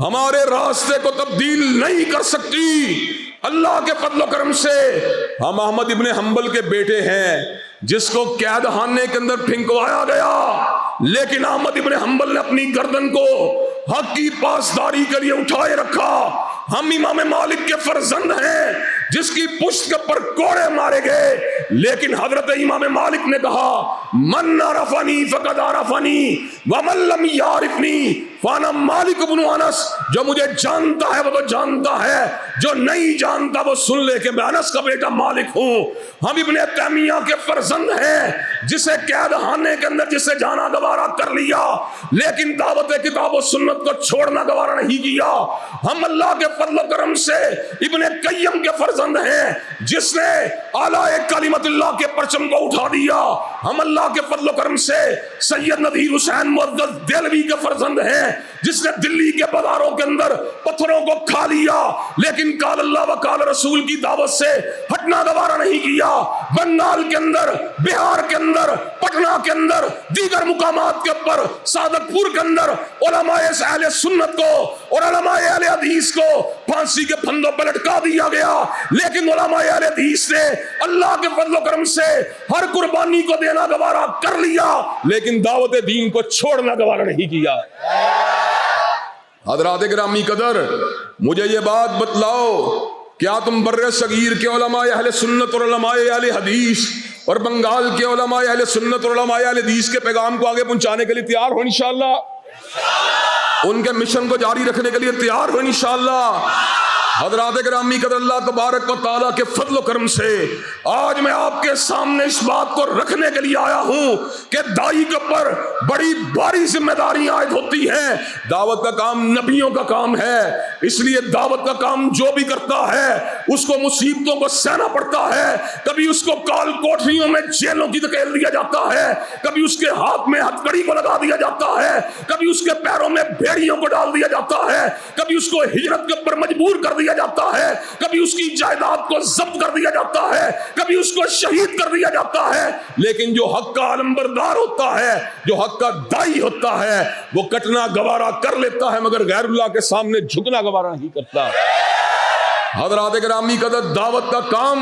हमारे रास्ते को तब्दील नहीं कर सकती। अल्लाह के फजल करम से हम अहमद इब्ने हंबल के बेटे हैं, जिसको कैद खाने के अंदर फिंकवाया गया, लेकिन अहमद इब्ने हंबल ने अपनी गर्दन को हक की पासदारी के लिए उठाए रखा। हम इमाम मालिक के फर्जंद हैं, जिसकी पुश्त के ऊपर कोड़े मारे गए, लेकिन हजरत इमाम मालिक ने कहा, मन आरफनी फकद आरफनी व मन लम यारिफनी फाना मालिक इब्न अनस। जो मुझे जानता है वो तो जानता है, जो नहीं जानता वो सुन ले कि मैं अनस का बेटा मालिक हूं। हम इब्ने तैमिया के फर्जंद हैं, जिसे कैद खाने के अंदर जिसे जाना गवारा कर लिया, लेकिन दावत किताब और सुन्नत को छोड़ना गवारा नहीं किया। हम अल्लाह के फजल करम से इब्ने कय्यम के फर्जंद हैं, जिसने आला कलिमतुल्लाह के परचम को उठा दिया। हम अल्लाह के फजल करम से सैयद नदीर हुसैन मुअद्दद देलवी के फर्जंद हैं, जिसने दिल्ली के बाजारों के अंदर पत्थरों को खा लिया, लेकिन काल अल्लाह व काल रसूल की दावत से हटना गवारा नहीं किया। बंगाल के अंदर, बिहार के अंदर, पटना के अंदर, दीगर मुकामात के ऊपर, सादतपुर के अंदर उलमाए अहले सुन्नत को और उलमाए अहले हदीस को फांसी के फंदों पर लटका दिया गया, लेकिन उलमाए अहले हदीस ने अल्लाह के फजल करम से हर कुर्बानी को देना गवारा कर लिया, लेकिन दावत दीन को छोड़ना गवारा नहीं किया। हज़रात गिरामी कदर, मुझे ये बात बतलाओ, क्या तुम बर्रे सगीर के उलमाए अहले सुन्नत और उलमाए अहले हदीस और बंगाल के उलमाए अहले सुन्नत और उलमाए अहले हदीस के पैगाम को आगे पहुंचाने के लिए तैयार हो? इंशाअल्लाह उनके मिशन को जारी रखने के लिए तैयार हो? इंशाअल्लाह। हज़रात गिरामी कदर, अल्लाह तबारक व तआला के फजल करम से आज मैं आपके सामने इस बात को रखने के लिए आया हूं कि दाई के ऊपर बड़ी भारी जिम्मेदारियां आयद होती हैं। दावत का काम नबियों का काम है, इसलिए दावत का काम जो भी करता है उसको मुसीबतों को सहना पड़ता है। कभी उसको काल कोठरियों में जेलों की धकेल दिया जाता है, कभी उसके हाथ में हथकड़ी को लगा दिया जाता है, कभी उसके पैरों में भेड़ियों को डाल दिया जाता है, कभी उसको हिजरत के ऊपर मजबूर कर दिया जाता है, कभी उसकी जायदाद को जब्त कर दिया जाता है, कभी उसको शहीद कर दिया जाता है। लेकिन जो हक का अलंबरदार होता है, जो हक का दाई होता है, वो कटना गवारा कर लेता है, मगर गैरुल्लाह के सामने झुकना गवारा नहीं करता। हज़रात गिरामी कदर, दावत का काम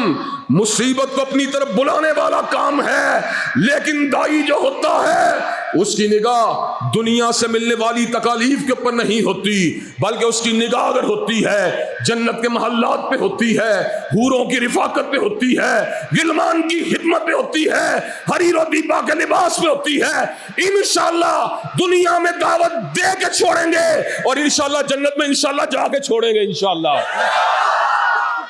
मुसीबत को अपनी तरफ बुलाने वाला काम है, लेकिन दाई जो होता है उसकी निगाह दुनिया से मिलने वाली तकालीफ के ऊपर नहीं होती, बल्कि उसकी निगाह अगर होती है जन्नत के महल्लात पे होती है, हूरों की रिफाकत पे होती है, गिलमान की खिदमत पे होती है, हरीर और दीपा के लिबास पे होती है। इंशाअल्लाह दुनिया में दावत दे के छोड़ेंगे और इंशाअल्लाह जन्नत में इंशाअल्लाह जाके छोड़ेंगे इंशाअल्लाह।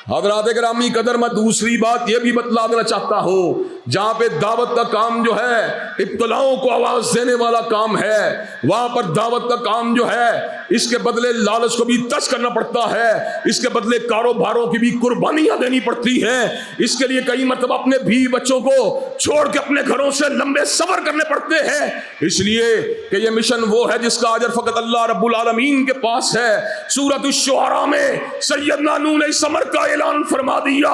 हज़रात गिरामी कदर, मैं दूसरी बात यह भी बतला देना चाहता हूं جہاں پہ دعوت کا کام جو ہے ابتلاؤں کو آواز دینے والا کام ہے، وہاں پر دعوت کا کام جو ہے اس کے بدلے لالچ کو بھی تش کرنا پڑتا ہے، اس کے بدلے کاروباروں کی بھی قربانیاں دینی پڑتی ہیں، اس کے لیے کئی مرتبہ اپنے بیوی بچوں کو چھوڑ کے اپنے گھروں سے لمبے سفر کرنے پڑتے ہیں، اس لیے کہ یہ مشن وہ ہے جس کا اجر فقط اللہ رب العالمین کے پاس ہے۔ سورۃ الشعراء میں سیدنا نوح نے اس امر کا اعلان فرما دیا،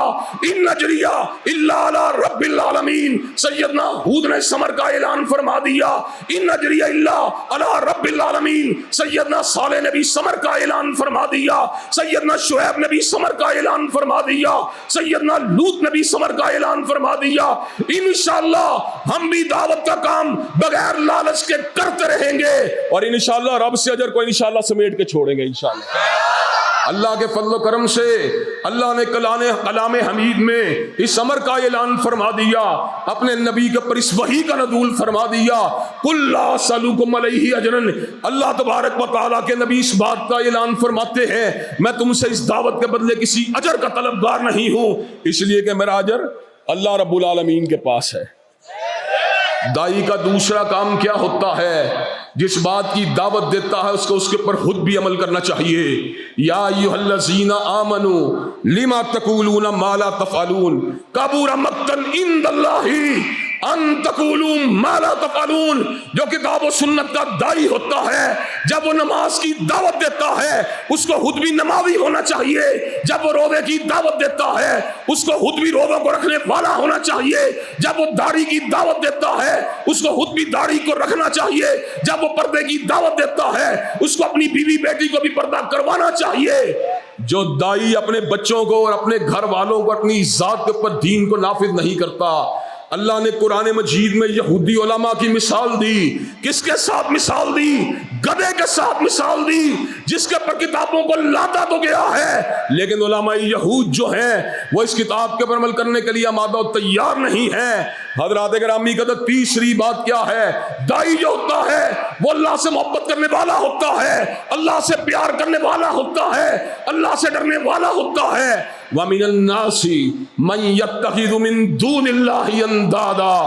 ان اجریہ الا علی رب العالمین۔ سیدنا ہود نے اس امر کا اعلان فرما دیا، ان اجریہ الا علی رب العالمین۔ سیدنا صالح نے بھی سمر کا اعلان فرما دیا، سیدنا شعیب نے بھی سمر کا اعلان فرما دیا، سیدنا لوط نے بھی سمر کا اعلان فرما دیا۔ انشاءاللہ ہم بھی دعوت کا کام بغیر لالچ کے کرتے رہیں گے، اور انشاءاللہ رب سے اجر کو انشاءاللہ سمیٹ کے چھوڑیں گے انشاءاللہ۔ اللہ کے فضل و کرم سے اللہ نے کلام حمید میں اس امر کا اعلان فرما دیا، اپنے نبی کے پر اس وحی کا نزول فرما دیا، قل لا اسألکم علیہ اجرا۔ اللہ تبارک و تعالیٰ کے نبی اس بات کا اعلان فرماتے ہیں، میں تم سے اس دعوت کے بدلے کسی اجر کا طلبگار نہیں ہوں، اس لیے کہ میرا اجر اللہ رب العالمین کے پاس ہے۔ دائی کا دوسرا کام کیا ہوتا ہے؟ جس بات کی دعوت دیتا ہے اس کو اس کے پر خود بھی عمل کرنا چاہیے۔ یا ایھا الذین آمنوا لما تقولون ما لا تفعلون کبر مقتا عند اللہ ان تقولوا ما لا تفعلون۔ جو کتاب و سنت کا دائی ہوتا ہے جب وہ نماز کی دعوت دیتا ہے اس کو خود بھی نمازی ہونا چاہیے، جب وہ روزے کی دعوت دیتا ہے اس کو خود بھی روزوں کو رکھنے والا ہونا چاہیے، جب وہ داڑھی کی دعوت دیتا ہے اس کو خود بھی داڑھی کو رکھنا چاہیے، جب وہ پردے کی دعوت دیتا ہے اس کو اپنی بیوی بیٹی کو بھی پردہ کروانا چاہیے۔ جو دائی اپنے بچوں کو اور اپنے گھر والوں کو اپنی ذات کے اوپر دین کو نافذ نہیں کرتا، اللہ نے قرآن مجید میں یہودی علماء کی مثال دی۔ کس کے ساتھ مثال دی؟ گدھے کے ساتھ مثال دی، جس کے پر کتابوں کو لادا تو گیا ہے لیکن علماء یہود جو ہیں وہ اس کتاب کے پر عمل کرنے کے لیے آمادہ و تیار نہیں ہیں۔ حضرات گرامی قدر تیسری بات کیا ہے؟ دائی جو ہوتا ہے وہ اللہ سے محبت کرنے والا ہوتا ہے، اللہ سے پیار کرنے والا ہوتا ہے، اللہ سے ڈرنے والا ہوتا ہے۔ وَمِنَ النَّاسِ مَن يَتَّخِذُ مِن دُونِ اللَّهِ أَندَادًا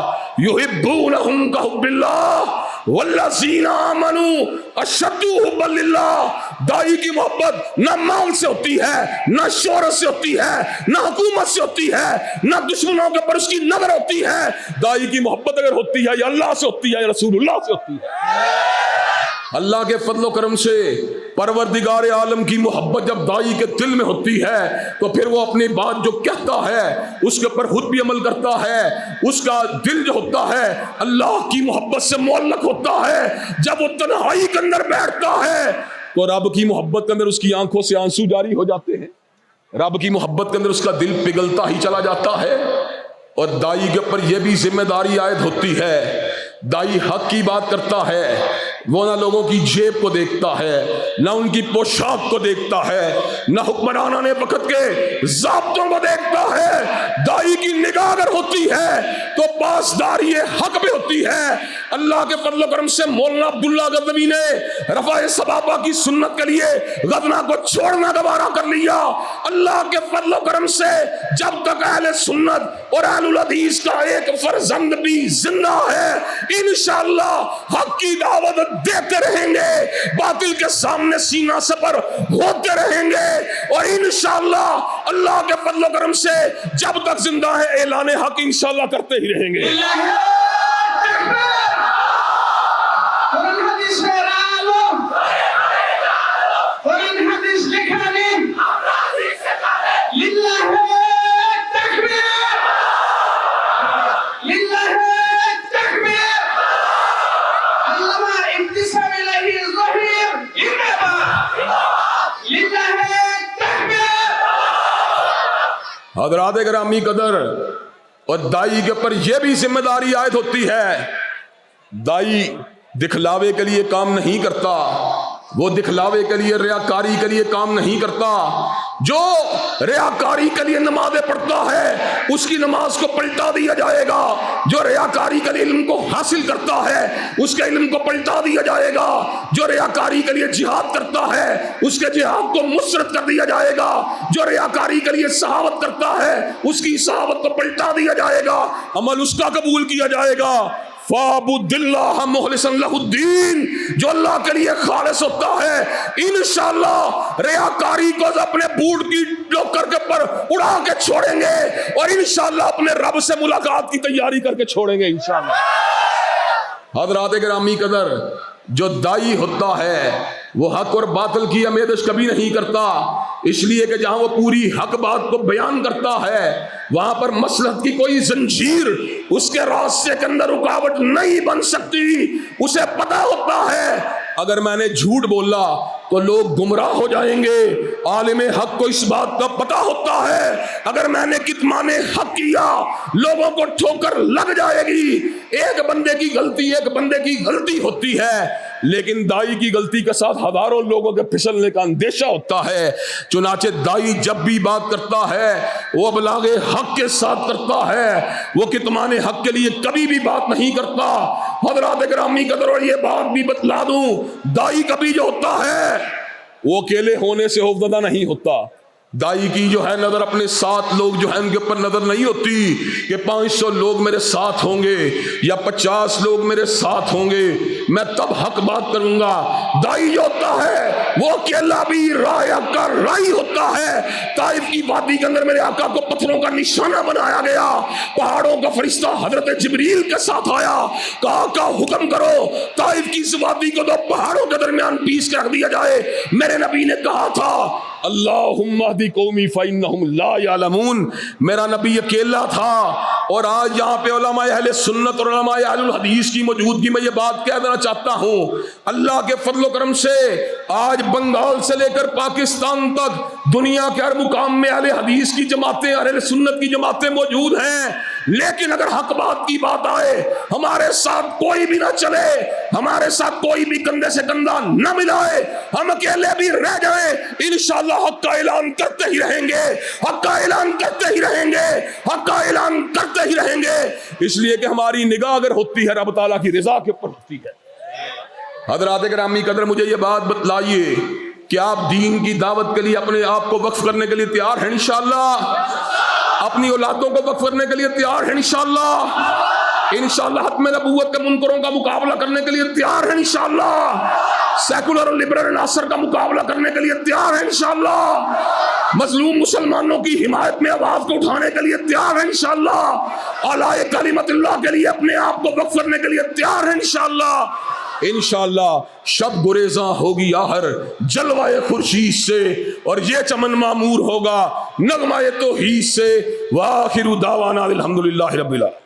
يُحِبُّونَهُمْ كَحُبِّ اللَّهِ وَالَّذِينَ آمَنُوا أَشَدُّ حُبًّا لِلَّهِ۔ دائی کی محبت نہ مال سے ہوتی ہے، نہ شہرت سے ہوتی ہے، نہ حکومت سے ہوتی ہے، نہ دشمنوں کے پر اس کی نظر ہوتی ہے۔ دائی کی محبت اگر ہوتی ہے یا اللہ سے ہوتی ہے یا رسول اللہ سے ہوتی ہے۔ اللہ کے فضل و کرم سے پروردگار عالم کی محبت جب دائی کے دل میں ہوتی ہے تو پھر وہ اپنی بات جو کہتا ہے اس کے اوپر خود بھی عمل کرتا ہے، اس کا دل جو ہوتا ہے اللہ کی محبت سے معلق ہوتا ہے۔ جب وہ تنہائی کے اندر بیٹھتا ہے تو رب کی محبت کے اندر اس کی آنکھوں سے آنسو جاری ہو جاتے ہیں، رب کی محبت کے اندر اس کا دل پگھلتا ہی چلا جاتا ہے۔ اور دائی کے اوپر یہ بھی ذمہ داری عائد ہوتی ہے، دائی حق کی بات کرتا ہے، وہ نہ لوگوں کی جیب کو دیکھتا ہے، نہ ان کی پوشاک کو دیکھتا ہے، نہ حکمرانان وقت کے ضابطوں کو دیکھتا ہے۔ دائی کی نگاہ اگر ہوتی ہے تو پاسداری حق پہ ہوتی ہے۔ اللہ کے فضل و کرم سے مولانا عبداللہ غزنوی نے رفع صبابہ کی سنت کے لیے غزنہ کو چھوڑنا گوارا کر لیا۔ اللہ کے فضل و کرم سے جب تک اہل سنت اور اہل الحدیث کا ایک فرزند بھی زندہ ہے انشاءاللہ حق کی دعوت دیتے رہیں گے، باطل کے سامنے سینہ سپر ہوتے رہیں گے، اور انشاءاللہ اللہ کے فضل و کرم سے جب تک زندہ ہے اعلان حق انشاءاللہ کرتے ہی رہیں گے۔ حضرات گرامی قدر، اور دائی کے اوپر یہ بھی ذمہ داری عائد ہوتی ہے، دائی دکھلاوے کے لیے کام نہیں کرتا، وہ دکھلاوے کے لیے ریاکاری کے لیے کام نہیں کرتا، जो रियाकारी के लिए नमाजें पढ़ता है उसकी नमाज को पलटा दिया जाएगा, जो रियाकारी के लिए इल्म को हासिल करता है उसके इल्म को पलटा दिया जाएगा, जो रियाकारी के लिए जिहाद करता है उसके जिहाद को मुसरत कर दिया जाएगा, जो रियाकारी के लिए सहावत करता है उसकी सहावत को पलटा दिया जाएगा, अमल उसका कबूल किया जाएगा। फ़ाबुदिल्लाह मुखलिसन लहुद्दीन, जो अल्लाह के लिए खालिस होता है इंशाअल्लाह रियाकारी को अपने बूट की टोकर के पर उड़ा के छोड़ेंगे और इंशाअल्लाह अपने रब से मुलाकात की तैयारी करके छोड़ेंगे इंशाअल्लाह। हज़रात गिरामी कदर, जो दाई होता है वो हक और बातिल की आमेज़श कभी नहीं करता, इसलिए कि जहां वो पूरी हक बात को बयान करता है वहां पर मसलहत की कोई जंजीर उसके रास्ते के अंदर रुकावट नहीं बन सकती। उसे पता होता है अगर मैंने झूठ बोला तो लोग गुमराह हो जाएंगे, आलिमे हक को इस बात का पता होता है अगर मैंने कितमाने हक किया लोगों को ठोकर लग जाएगी। एक बंदे की गलती होती है, लेकिन दाई की गलती के साथ हजारों लोगों के फिसलने का अंदेशा होता है। चुनाचे दाई जब भी बात करता है वो अबलागे हक के साथ करता है, वो कितमाने हक के लिए कभी भी बात नहीं करता। हज़रात गिरामी कदर, और ये बात भी बतला दूं, दाई कभी जो होता है वो अकेले होने से खौफज़दा नहीं होता। दाई की जो है नजर अपने साथ लोग जो है उनके ऊपर नजर नहीं होती कि 500 लोग मेरे साथ होंगे या 50 लोग मेरे साथ होंगे मैं तब हक बात करूंगा। दाई जो होता है वो अकेला भी राय का राई होता है। ताइफ की वादी के अंदर मेरे आका को पत्थरों का निशाना बनाया गया, पहाड़ों का फरिश्ता हजरत जिब्रील के साथ आया, कहा का हुक्म करो ताइफ की इस वादी को दो पहाड़ों के दरमियान पीस के रख दिया जाए। मेरे नबी ने कहा था अल्लाहुम्मा हदी कौमी फइन्नहुम ला यालमून। मेरा नबी अकेला था और आज यहाँ पे उलमाए अहले सुन्नत और उलमाए अहलुल हदीस की मौजूदगी में ये बात कह देना चाहता हूँ। अल्लाह के फजल करम से आज बंगाल से लेकर पाकिस्तान तक दुनिया के हर मुकाम में अहले हदीस की जमातें, अहले सुन्नत की जमातें मौजूद हैं, लेकिन अगर हक बात की बात आए हमारे साथ कोई भी ना चले, हमारे साथ कोई भी कंधे से कंधा न मिलाए, हम अकेले भी रह जाएं, इंशाअल्लाह हक का ऐलान करते ही रहेंगे, हक का ऐलान करते ही रहेंगे, हक का ऐलान करते ही रहेंगे। इसलिए कि हमारी निगाह अगर होती है रब ताला की रजा के ऊपर होती है। हज़रात गिरामी कदर, मुझे ये बात बतलाइए कि आप दीन की दावत के लिए अपने आप को वक्फ करने के लिए तैयार हैं इंशाअल्लाह? अपनी औलादों को वक्फ करने के लिए तैयार हैं इंशाअल्लाह? इंशाअल्लाह हत्म नबूवत के मुनकरों का मुकाबला करने के लिए तैयार हैं इंशाअल्लाह? सेकुलर और लिबरल नासर का मुकाबला करने के लिए तैयार हैं इंशाअल्लाह? मजलूम मुसलमानों की हिमायत में आवाज को उठाने के लिए तैयार हैं इंशाअल्लाह? आलाए कलिमतुल्लाह के लिए अपने आप को वक्फ करने के लिए तैयार हैं इंशाअल्लाह? इंशाअल्लाह शब गुरेजा होगी आहर जलवाए खुर्शीद से और ये चमन मामूर होगा नगमाए तौहीद से। वाखिरु दावाना अल्हम्दुलिल्लाहि रब्बिल आलमीन।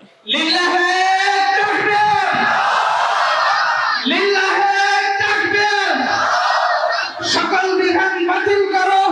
লিল্লাহে তাকবীর, সকল বিধান বাতিল করো।